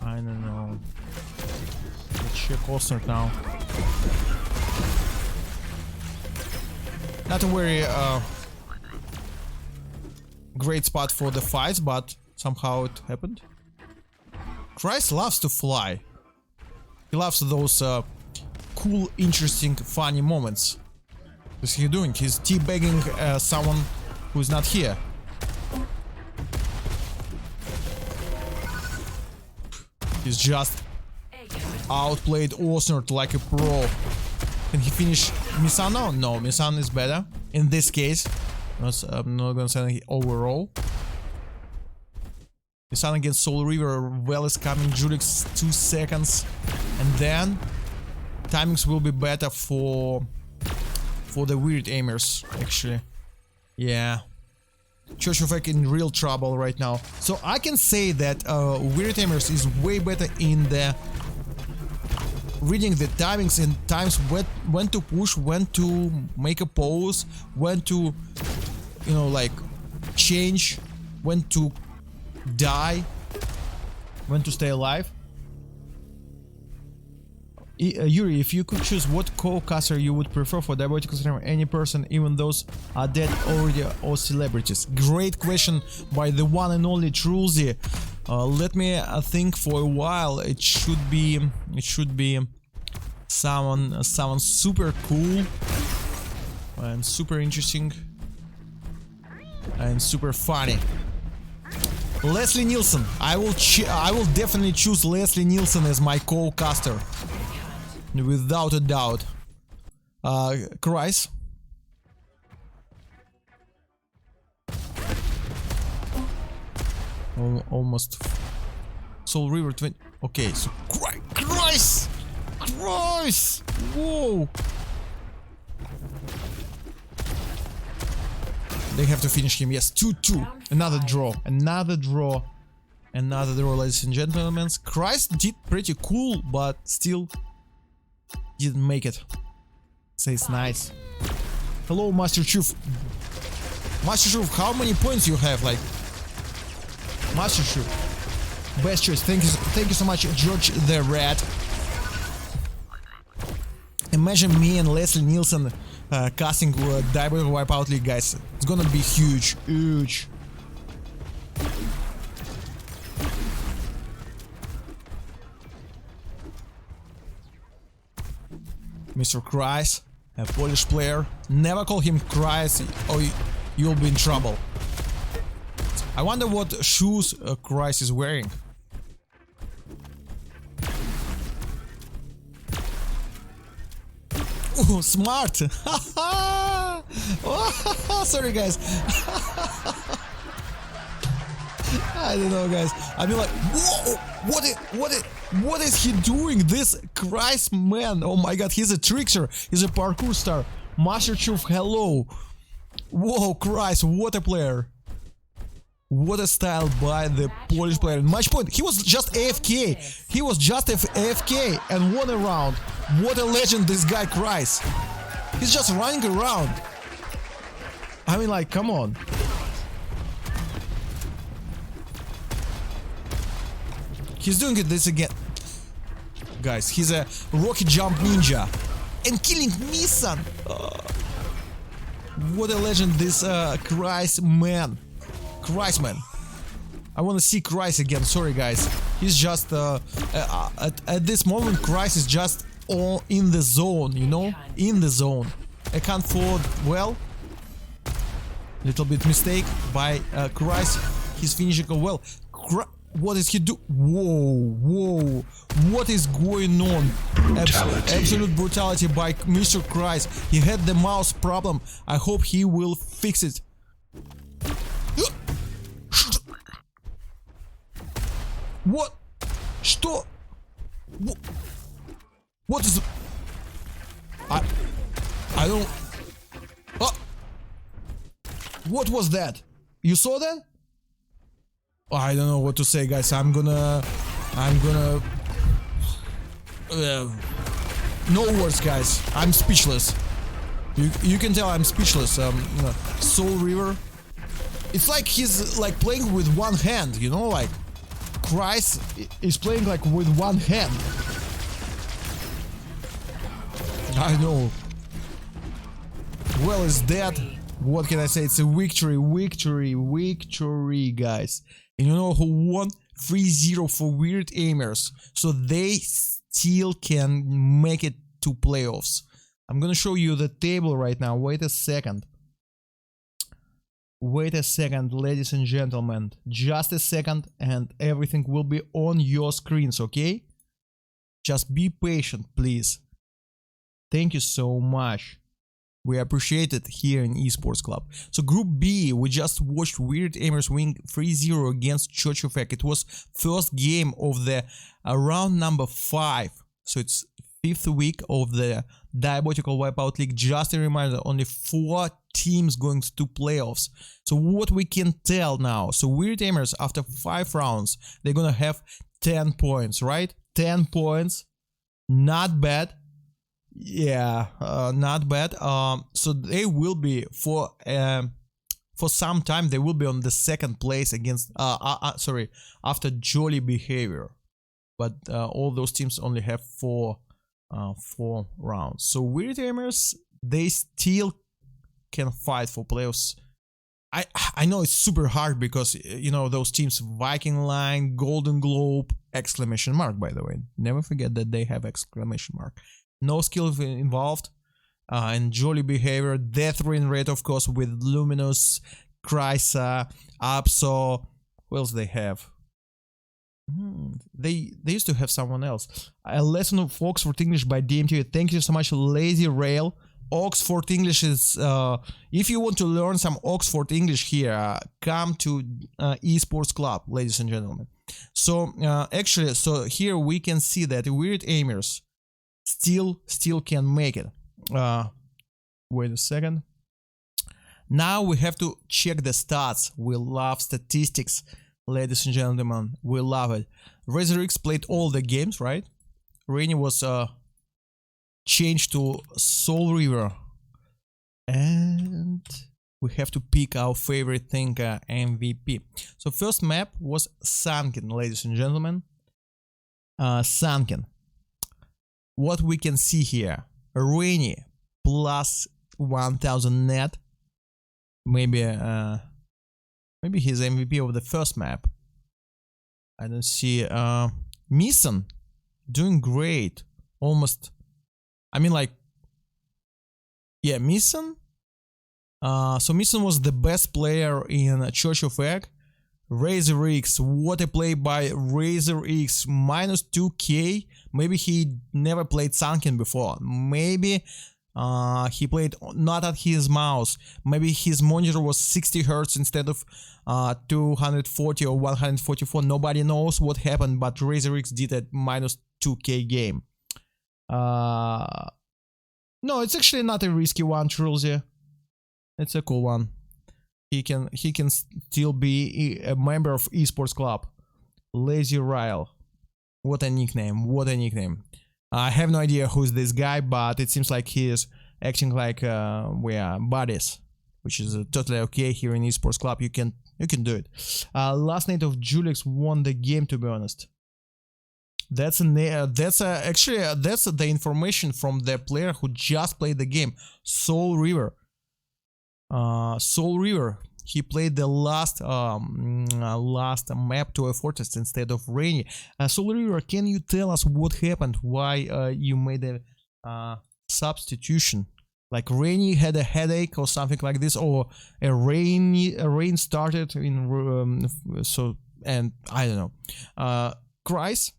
I don't know. Let's check Osnert now. Not a very great spot for the fights, but somehow it happened. Christ loves to fly. He loves those cool, interesting, funny moments. What's he doing? He's teabagging someone who's not here. He's just outplayed Osnert like a pro. Can he finish Misan now? No, Misan is better in this case. I'm not gonna say anything overall. Misan against Soul River. Well is coming. Julix 2 seconds, and then timings will be better for the WeirdAimers. Actually, yeah. Church of Egg in real trouble right now. So I can say that WeirdAimers is way better in the reading the timings and times when to push, when to make a pose, when to, you know, like change, when to die, when to stay alive. Yuri, if you could choose, what co-caster you would prefer for diabotical streamer? Any person, even those are dead already or celebrities? Great question by the one and only Trulzi. Let me think for a while. It should be someone super cool and super interesting and super funny. Leslie Nielsen. I will definitely choose Leslie Nielsen as my co-caster, without a doubt. Christ. Almost. Soul River 20. Okay, so Christ! Whoa! They have to finish him. Yes, 2-2. Another draw, ladies and gentlemen. Christ did pretty cool, but still didn't make it. Says nice. Hello, Master Chief. Master Chief, how many points you have? Like, Master Chief. Best choice. Thank you so much, George the Rat. Imagine me and Leslie Nielsen casting Diabotical Wipeout League, guys. It's gonna be huge. Mr. Kreis, a Polish player. Never call him Kreis or you'll be in trouble. I wonder what shoes Kreis is wearing. Ooh, smart! Oh, sorry guys. I don't know guys. I mean like, whoa! What is he doing? This Christ man! Oh my god, he's a trickster. He's a parkour star. Masterchef, hello. Whoa, Christ, what a player. What a style by the Polish player. Match point. He was just AFK. He was just AFK and won a round. What a legend this guy, Christ. He's just running around. I mean like, come on. He's doing this again. Guys, he's a rocket jump ninja. And killing Nissan. What a legend this Christ man. Christ man. I want to see Christ again. Sorry guys. He's just at this moment Christ is just all in the zone, you know? In the zone. I can't forward well. Little bit mistake by Christ. He's finishing well. What is he do? Whoa. What is going on? Absolute brutality by Mr. Christ. He had the mouse problem. I hope he will fix it. What? Что? What is? I don't. Oh. What was that? You saw that? I don't know what to say, guys. I'm gonna. No words, guys. I'm speechless. You can tell I'm speechless. Soul River. It's like he's like playing with one hand, you know, like Christ is playing like with one hand. I know. Well, is dead. What can I say? It's a victory, guys. And you know who won? 3-0 for WeirdAimers. So they still can make it to playoffs. I'm gonna show you the table right now. Wait a second. Wait a second, ladies and gentlemen. Just a second and everything will be on your screens, okay? Just be patient, please. Thank you so much. We appreciate it here in Esports Club. So Group B, we just watched WeirdAimers win 3-0 against Church of Egg. It was first game of the round number 5. So it's 5th week of the Diabotical Wipeout League. Just a reminder, only 4 teams going to playoffs. So what we can tell now, so WeirdAimers after 5 rounds, they're gonna have 10 points, right? 10 points, not bad. Yeah, not bad. So they will be for some time they will be on the 2nd place against sorry, after Jolly Behavior, but all those teams only have 4 rounds. So WeirdAimers, they still can fight for playoffs. I know it's super hard because you know those teams: Viking Line, Golden Globe, exclamation mark. By the way, never forget that they have exclamation mark. No skill involved, and Jolly Behavior, Death Rain Rate, of course, with Luminous, Krysa, Apso. Who else they have? They used to have someone else. A lesson of Oxford English by DMTV. Thank you so much, Lazy Rail. Oxford English is. If you want to learn some Oxford English here, come to Esports Club, ladies and gentlemen. So actually, so here we can see that WeirdAimers still can make it. Wait a second. Now we have to check the stats. We love statistics, ladies and gentlemen. We love it. RazorX played all the games, right? Rainy was changed to Soul River, and we have to pick our favorite thing, MVP. So first map was Sunken, ladies and gentlemen. Sunken. What we can see here, Rainy plus 1000 net. Maybe he's MVP of the first map. I don't see. Misson doing great. Almost. I mean, like Yeah, Misson. So Misson was the best player in Church of Egg. Razor X, what a play by Razor X, minus 2k. Maybe he never played Sunken before. Maybe he played not at his mouse. Maybe his monitor was 60 Hz instead of 240 or 144. Nobody knows what happened, but Razor X did a minus 2k game. No, it's actually not a risky one, Trulzy. It's a cool one. He can still be a member of esports club. Lazy Ryle. What a nickname. What a nickname. I have no idea who's this guy, but it seems like he is acting like we are buddies, which is totally okay here in esports club. You can do it. Last night of Julix won the game, to be honest. That's the information from the player who just played the game, Soul River. Soul River. He played the last map to a fortress instead of Rainy. Soul River, can you tell us what happened? Why you made a substitution? Like Rainy had a headache or something like this, or a rain started in and I don't know. Christ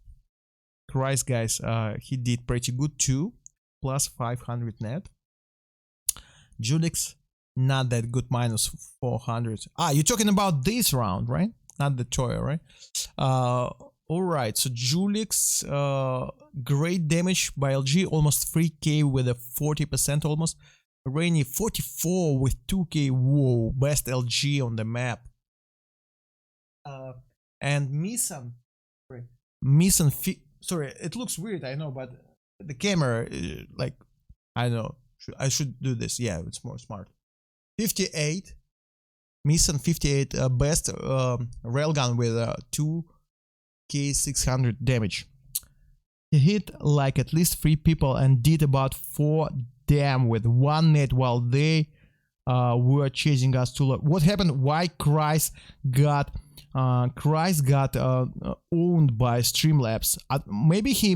guys, he did pretty good too, plus 500 net. Julix, not that good, minus 400. You're talking about this round, right? Not the Toyo, right? Alright, so Julix, great damage by LG, almost 3k with a 40% almost. Rainy, 44 with 2k, whoa, best LG on the map. And Misson, sorry, it looks weird, I know, but the camera, like, I don't know, I should do this, yeah, it's more smart. 58, Misson 58, best railgun with 2k600 damage. He hit like at least 3 people and did about 4 damn with 1 net while they were chasing us to low. What happened? Why Christ got owned by Streamlabs? Maybe he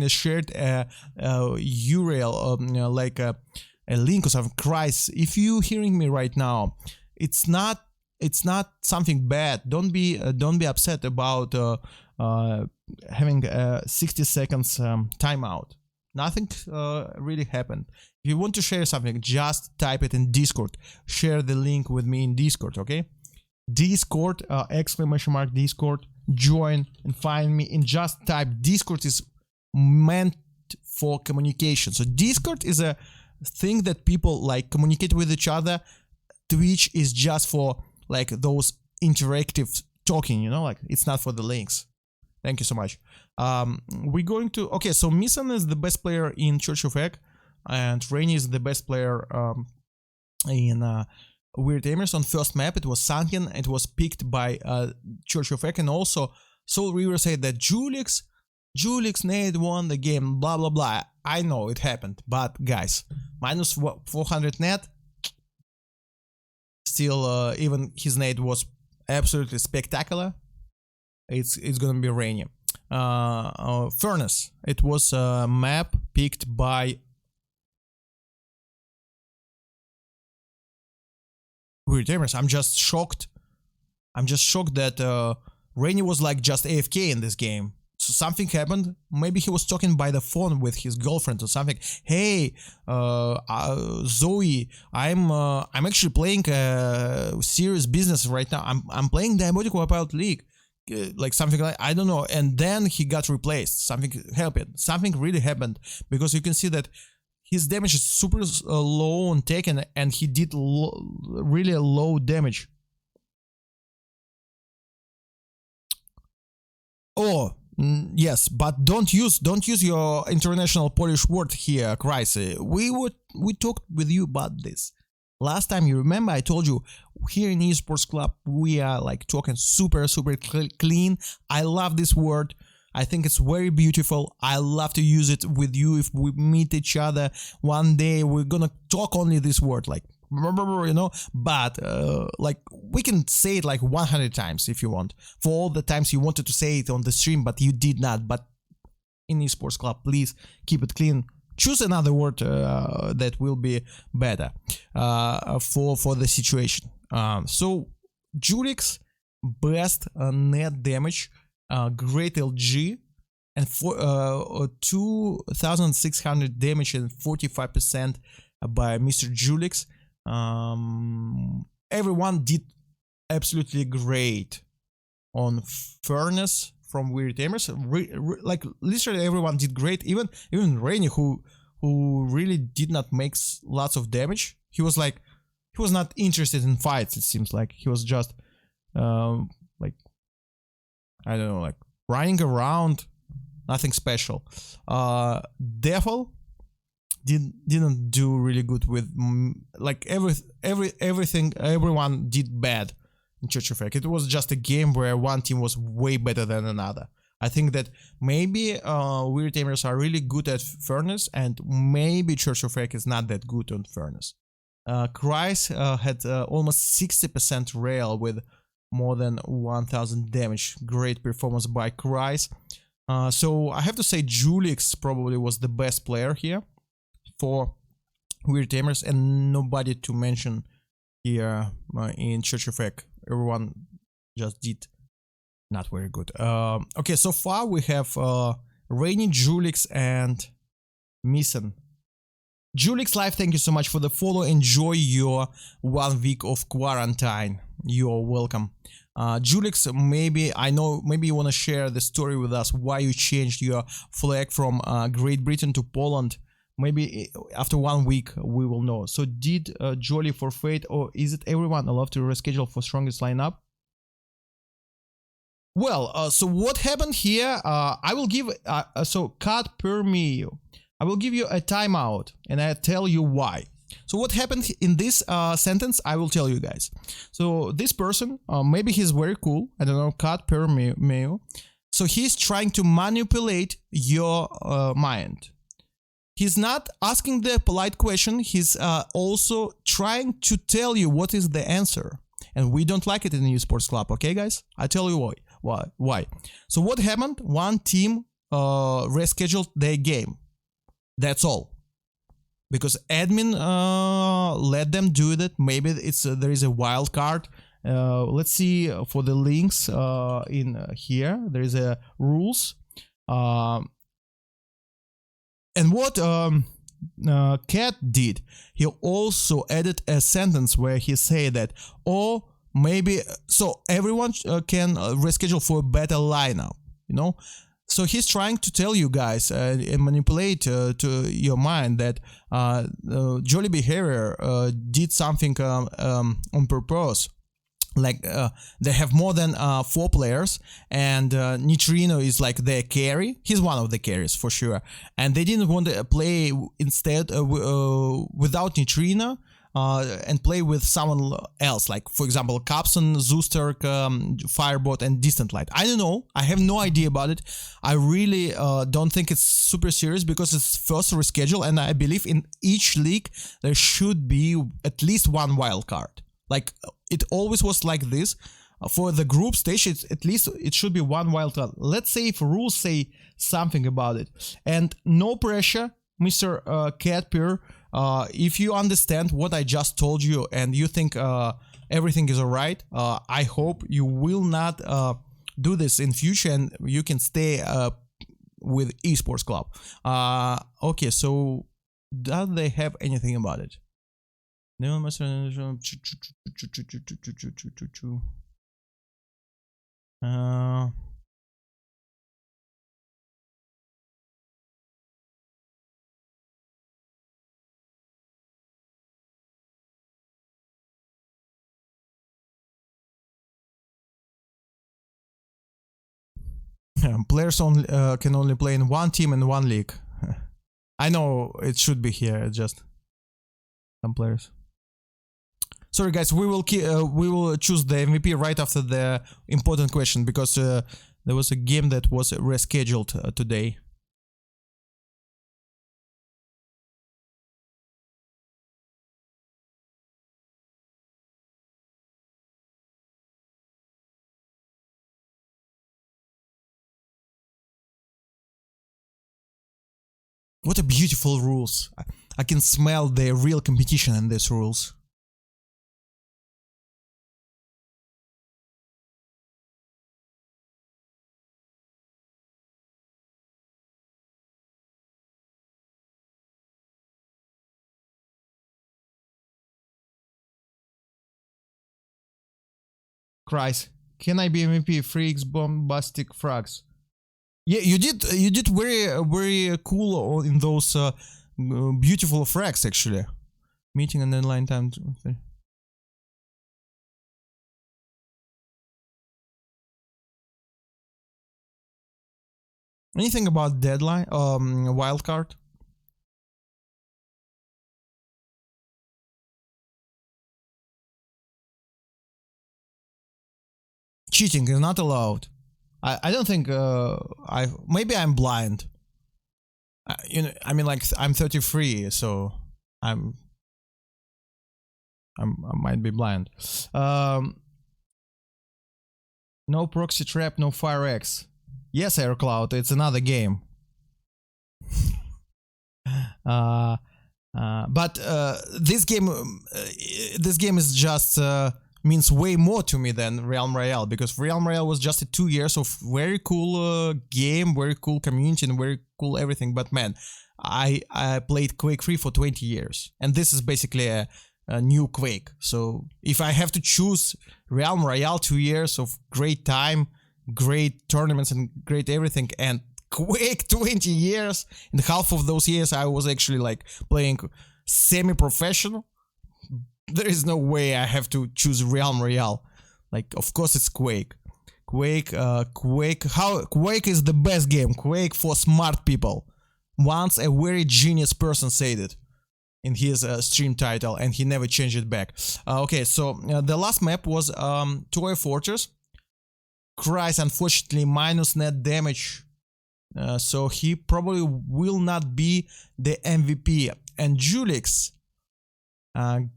shared a URL, like a link or something. Christ, if you hearing me right now, it's not something bad. Don't be upset about having 60 seconds timeout. Nothing really happened. If you want to share something, just type it in Discord. Share the link with me in Discord, okay? Discord, exclamation mark Discord, join and find me and just type. Discord is meant for communication. So Discord is a thing that people like communicate with each other. Twitch is just for like those interactive talking, you know, like it's not for the links. Thank you so much. We're going to, okay, so Misson is the best player in Church of Egg, and Rainy is the best player in WeirdAimers. On first map, it was Sunken. It was picked by Church of Egg, and also Soul River said that Julix Nade won the game, blah blah blah. I know it happened, but guys, minus 400 net. Still, even his nade was absolutely spectacular. It's gonna be Rainy. Furnace. It was a map picked by WeirdAimers. I'm just shocked that Rainy was like just AFK in this game. So something happened. Maybe he was talking by the phone with his girlfriend or something. Hey, Zoe, I'm actually playing serious business right now. I'm playing Diabotical Wipeout League, like something like, I don't know. And then he got replaced. Something happened. Something really happened, because you can see that his damage is super low on Taken, and he did really low damage. Oh. Yes, but don't use your international Polish word here, Christ. We talked with you about this last time. You remember I told you here in esports club we are like talking super clean. I love this word. I think it's very beautiful. I love to use it with you. If we meet each other one day, we're gonna talk only this word, like, you know, but like we can say it like 100 times if you want, for all the times you wanted to say it on the stream but you did not. But in esports club, please keep it clean. choose another word that will be better for the situation. So Julix, best net damage, great LG, and for 2,600 damage and 45% by Mr. Julix. Everyone did absolutely great on Furnace from WeirdAimers. Like literally everyone did great. Even Rainy, who really did not make lots of damage. He was not interested in fights. It seems like he was just like, I don't know, like running around, nothing special. Devil didn't do really good with like everything. Everyone did bad in Church of Egg. It was just a game where one team was way better than another. I think that maybe WeirdAimers are really good at Furnace, and maybe Church of Egg is not that good on Furnace. Kreis had almost 60% rail with more than 1000 damage. Great performance by Kreis. So I have to say Julix probably was the best player here for WeirdAimers, and nobody to mention here in Church of Egg. Everyone just did not very good. Okay, so far we have Rainy, Julix, and Missen. Julix Live, thank you so much for the follow. Enjoy your 1 week of quarantine. You're welcome. Julix, maybe you want to share the story with us why you changed your flag from Great Britain to Poland. Maybe after 1 week we will know. So did Jolly forfeit, or is it everyone allowed to reschedule for strongest lineup? Well, so what happened here? I will give so cut per meal. I will give you a timeout, and I tell you why. So what happened in this sentence? I will tell you guys. So this person, maybe he's very cool. I don't know, cut per meal. So he's trying to manipulate your mind. He's not asking the polite question. He's also trying to tell you what is the answer. And we don't like it in the esports club, okay, guys? I tell you why. So what happened? One team rescheduled their game. That's all. Because admin let them do that. Maybe there is a wild card. Let's see for the links in here. There is a rules. And what Cat did, he also added a sentence where he said that, or maybe, so everyone can reschedule for a better lineup, you know? So he's trying to tell you guys and manipulate to your mind that Jolly Behavior did something on purpose. Like they have more than 4 players, and Nitrino is like their carry. He's one of the carries for sure, and they didn't want to play instead without Nitrino and play with someone else, like for example Capson, Zoosterk, Firebot, and Distant Light. I don't know, I have no idea about it. I really don't think it's super serious because it's first reschedule, and I believe in each league there should be at least one wild card. Like it always was like this. For the group stage, at least it should be one wild card. Let's say if rules say something about it. And no pressure, Mr. Catpear. If you understand what I just told you and you think everything is alright, I hope you will not do this in future and you can stay with esports club. Okay, so do they have anything about it? No, players only can only play in one team in one league. I know it should be here. Just some players. Sorry, guys. We will choose the MVP right after the important question because there was a game that was rescheduled today. What a beautiful rules. I can smell the real competition in these rules. Christ, can I be MVP? Freaks, bombastic frags. Yeah, you did very cool in those beautiful frags actually. Meeting and deadline time. Anything about deadline? Wildcard? Cheating is not allowed. I don't think maybe I'm blind. You know, I mean, like I'm 33, so I might be blind. No proxy trap, no fire X. Yes, AirCloud, it's another game. But this game is just means way more to me than Realm Royale, because Realm Royale was just 2 years of very cool game, very cool community, and very cool everything. But man, I played Quake 3 for 20 years, and this is basically a new Quake. So if I have to choose Realm Royale, 2 years of great time, great tournaments, and great everything, and Quake 20 years, and half of those years I was actually like playing semi-professional, there is no way I have to choose Realm Royale. Like, of course it's Quake. Quake is the best game. Quake for smart people. Once a very genius person said it in his stream title, and he never changed it back. Okay, so the last map was Toy Fortress. Christ, unfortunately, minus net damage. So he probably will not be the MVP. And Julix,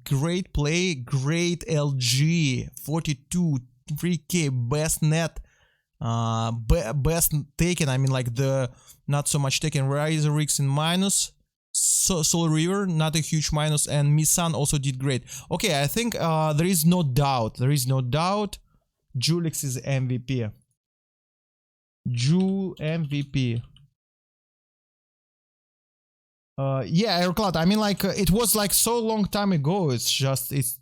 great play, great LG, 42, 3k, best net, best taken, I mean like the not so much taken, Riser Rix in minus, Soul River, not a huge minus, and Misan also did great. Okay, I think there is no doubt, Julix is MVP. Ju MVP. Yeah, AirCloud. I mean, like it was like so long time ago. It's just it's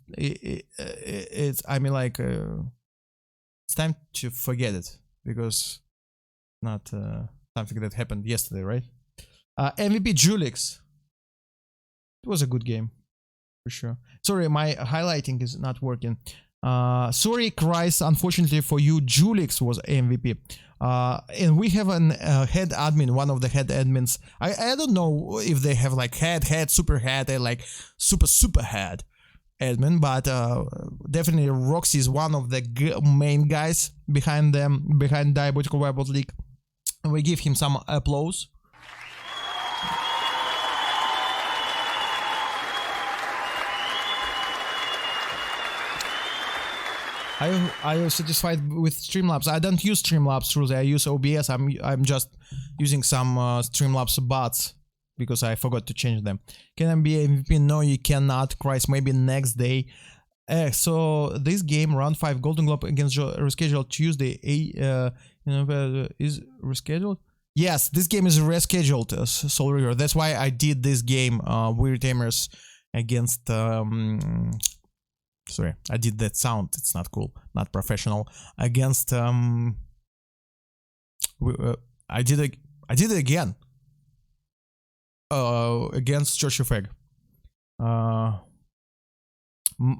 I mean, like it's time to forget it, because not something that happened yesterday, right? MVP Julix. It was a good game for sure. Sorry, my highlighting is not working. Sorry, Christ. Unfortunately for you, Julix was MVP. And we have an head admin, one of the head admins. I don't know if they have like head, super head, and like super head admin, but definitely Roxy is one of the main guys behind Diabotical Wild League. And we give him some applause. Are you satisfied with Streamlabs? I don't use Streamlabs rules. I use OBS. I'm just using some Streamlabs bots because I forgot to change them. Can I be MVP? No, you cannot. Christ, maybe next day. So this game, round 5, Golden Globe against rescheduled Tuesday. Is rescheduled? Yes, this game is rescheduled. Soul River. That's why I did this game. WeirdAimers against. Sorry, I did that sound. It's not cool, not professional. Against I did it again. Against Church of Egg.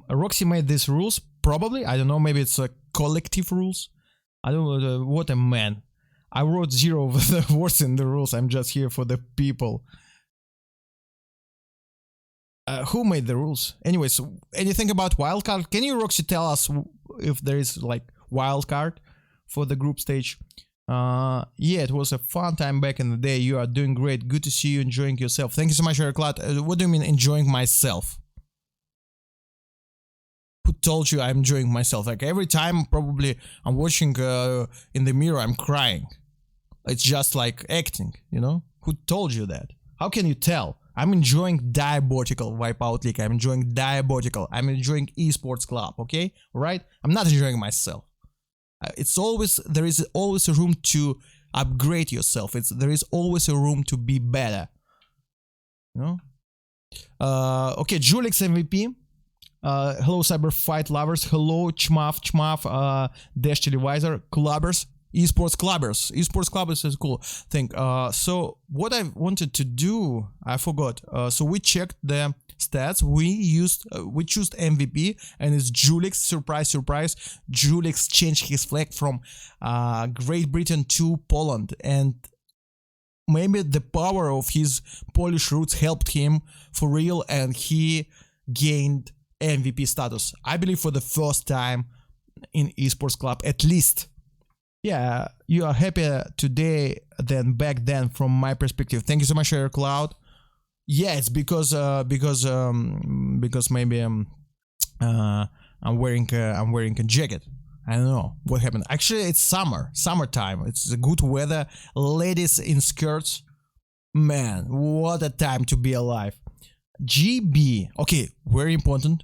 Roxy made these rules, probably. I don't know. Maybe it's collective rules. I don't know. What a man. I wrote 0 of the words in the rules. I'm just here for the people. Who made the rules? Anyways, anything about wildcard? Can you, Roxy, tell us if there is like wildcard for the group stage? Yeah, it was a fun time back in the day. You are doing great. Good to see you enjoying yourself. Thank you so much, AirCloud. What do you mean enjoying myself? Who told you I'm enjoying myself? Like every time probably I'm watching in the mirror, I'm crying. It's just like acting, you know? Who told you that? How can you tell? I'm enjoying Diabotical Wipeout League. I'm enjoying Diabotical. I'm enjoying Esports Club. Okay, right? I'm not enjoying myself. There is always a room to upgrade yourself. There is always a room to be better. You know? Okay, Julix MVP. Hello, Cyber Fight lovers. Hello, Chmaf, Dash Televisor, Clubbers, Esports Clubbers. Esports Clubbers is a cool thing. So what I wanted to do, I forgot. So we checked the stats. We chose MVP, and it's Julix. Surprise, surprise. Julix changed his flag from Great Britain to Poland, and maybe the power of his Polish roots helped him for real, and he gained MVP status, I believe, for the first time in Esports Club, at least. Yeah, you are happier today than back then from my perspective. Thank you so much, Air Cloud. Yeah, it's because maybe I'm wearing a jacket. I don't know what happened. Actually, it's summertime. It's a good weather. Ladies in skirts. Man, what a time to be alive. GB. Okay, very important.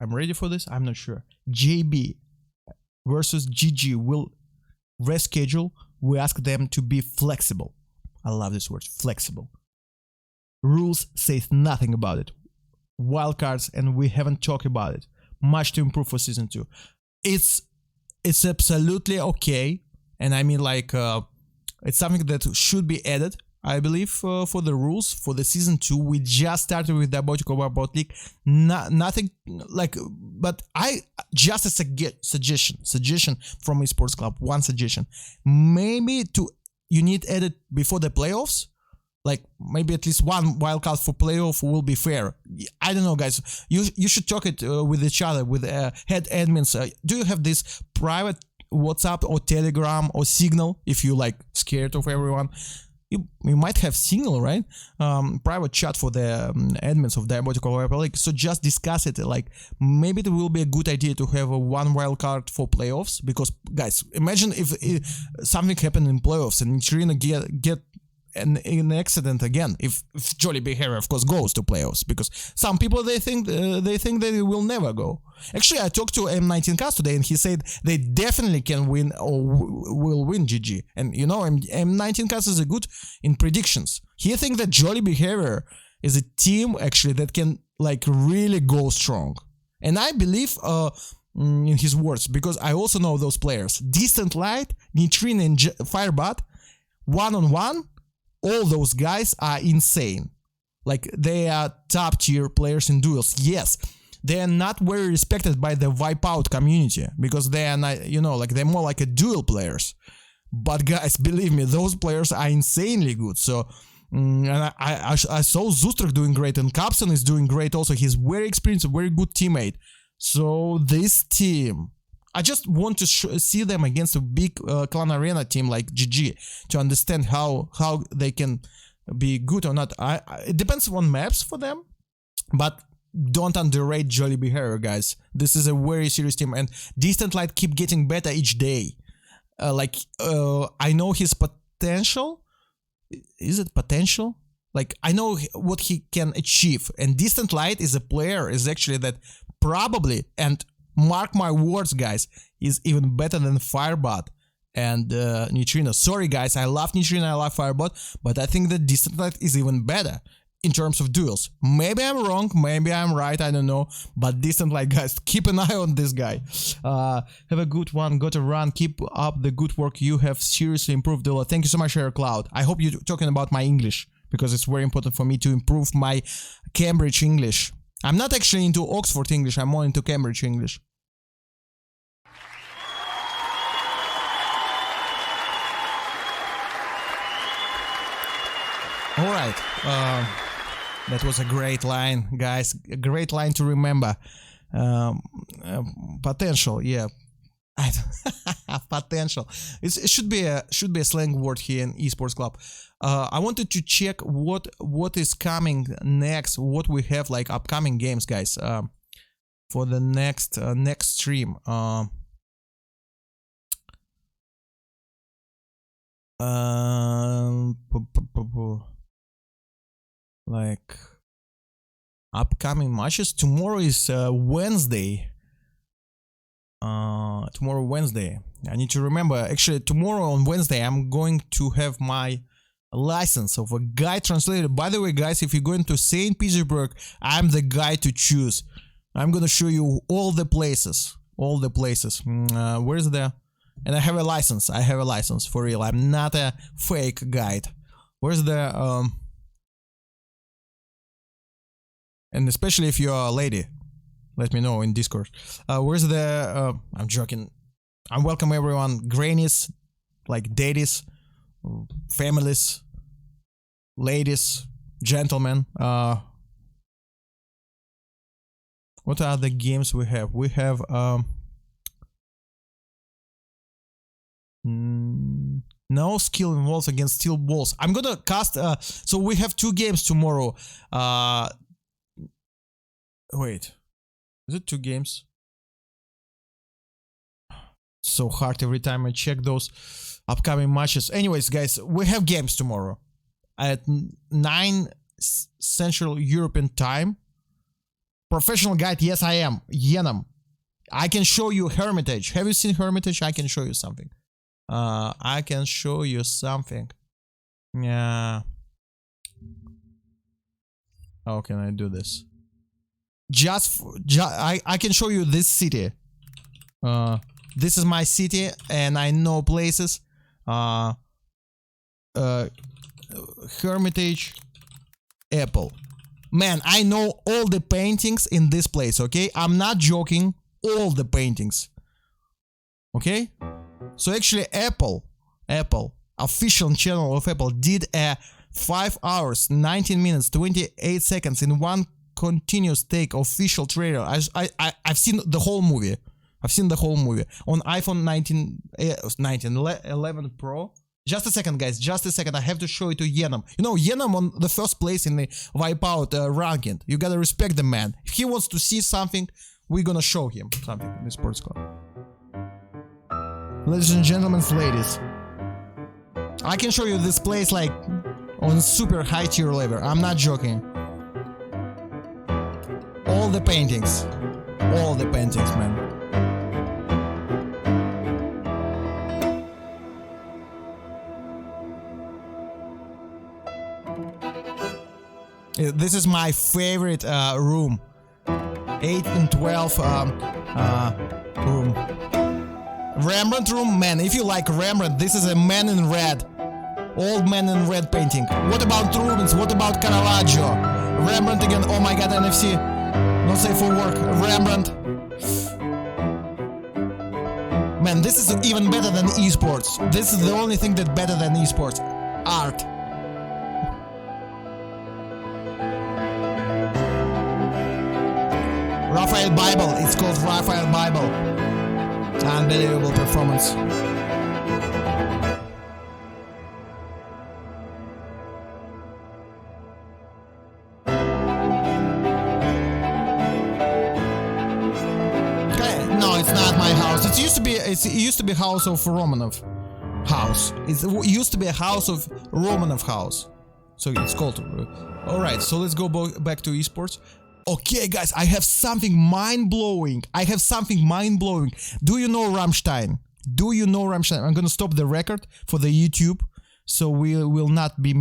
I'm ready for this. I'm not sure. JB versus GG will reschedule. We ask them to be flexible. I love this word, flexible. Rules says nothing about it. Wildcards, and we haven't talked about it. Much to improve for season 2. It's absolutely okay, and I mean, like, it's something that should be added, I believe, for the rules for the season 2. We just started with Diabotical Wipeout League. Nothing like, but I just a suggestion from Esports Club. One suggestion, maybe you need edit before the playoffs. Like, maybe at least one wildcard for playoff will be fair. I don't know, guys. You should talk it with each other, with head admins. Do you have this private WhatsApp or Telegram or Signal? If you like scared of everyone, you might have Signal, right? Private chat for the admins of Diabotical Wipeout League. So just discuss it. Like, maybe it will be a good idea to have a one wildcard for playoffs. Because, guys, imagine if something happened in playoffs and Nitrina get an accident again, if Jolly Behavior, of course, goes to playoffs, because some people they think they will never go. Actually, I talked to M19Cast today, and he said they definitely can win or will win GG. And you know, M19Cast is good in predictions. He thinks that Jolly Behavior is a team actually that can like really go strong, and I believe in his words, because I also know those players. Distant Light, Nitrine, and Firebot, one-on-one. All those guys are insane. Like, they are top tier players in duels. Yes, they are not very respected by the Wipeout community, because they are not, you know, like, they're more like a duel players. But guys, believe me, those players are insanely good. So, and I saw Zustrak doing great, and Capson is doing great also. He's very experienced, a very good teammate. So this team, I just want to see them against a big Clan Arena team like GG to understand how they can be good or not. It depends on maps for them, but don't underrate Jolly Behavior, guys. This is a very serious team, and Distant Light keep getting better each day. I know his potential. Is it potential? Like, I know what he can achieve, and Distant Light is a player, is actually that probably, and mark my words, guys, is even better than Firebot and Nitrina. Sorry, guys, I love Nitrina, I love Firebot, but I think that Distant Light is even better in terms of duels. Maybe I'm wrong, maybe I'm right, I don't know, but Distant Light, guys, keep an eye on this guy. Have a good one, gotta run, keep up the good work, you have seriously improved a lot. Thank you so much, Air Cloud. I hope you're talking about my English, because it's very important for me to improve my Cambridge English. I'm not actually into Oxford English, I'm more into Cambridge English. Alright, that was a great line, guys, a great line to remember. Potential, yeah. Potential. It should be a slang word here in Esports Club. I wanted to check what is coming next, what we have like upcoming games, guys, for the next stream. Like upcoming matches. Tomorrow is Wednesday. Tomorrow Wednesday. I need to remember. Actually, tomorrow on Wednesday, I'm going to have my license of a guide translator. By the way, guys, if you're going to St. Petersburg, I'm the guy to choose. I'm gonna show you all the places. All the places. Where's the... And I have a license. I have a license for real. I'm not a fake guide. Where's the... And especially if you're a lady, let me know in Discord. Where's the... I'm joking. I welcome everyone. Grannies, like daddies, families, ladies, gentlemen. What are the games we have? We have... no skill involved against steel balls. I'm gonna cast... so we have 2 games tomorrow. Wait. Is it 2 games? So hard every time I check those upcoming matches. Anyways, guys, we have games tomorrow. At 9 Central European time. Professional guide, yes I am. Yenam. I can show you Hermitage. Have you seen Hermitage? I can show you something. I can show you something. Yeah. How can I do this? I can show you this city. This is my city, and I know places. Hermitage, Apple. Man, I know all the paintings in this place, okay? I'm not joking. All the paintings. Okay? So actually Apple, official channel of Apple did a 5 hours, 19 minutes, 28 seconds in one continuous take official trailer. I've seen the whole movie. I've seen the whole movie on iPhone 11 Pro. Just a second, guys. Just a second. I have to show it to Yenam. You know, Yenam on the first place in the Wipeout ranking. You gotta respect the man. If he wants to see something, we're gonna show him something in the sports club. Ladies and gentlemen, ladies, I can show you this place like on super high tier level. I'm not joking. All the paintings. All the paintings, man. This is my favorite room. 8 and 12 room. Rembrandt room, man. If you like Rembrandt, this is a man in red. Old man in red painting. What about Rubens? What about Caravaggio? Rembrandt again. Oh my god, NFC. Not safe for work. Rembrandt. Man, this is even better than esports. This is the only thing that's better than esports. Art. Raphael Bible. It's called Raphael Bible. Unbelievable performance. No, it's not my house. It used to be house of Romanov house. It used to be a house of Romanov house. So it's called. Alright, so let's go back to esports. Okay, guys, I have something mind-blowing. Do you know Rammstein? I'm gonna stop the record for the YouTube, so we will not be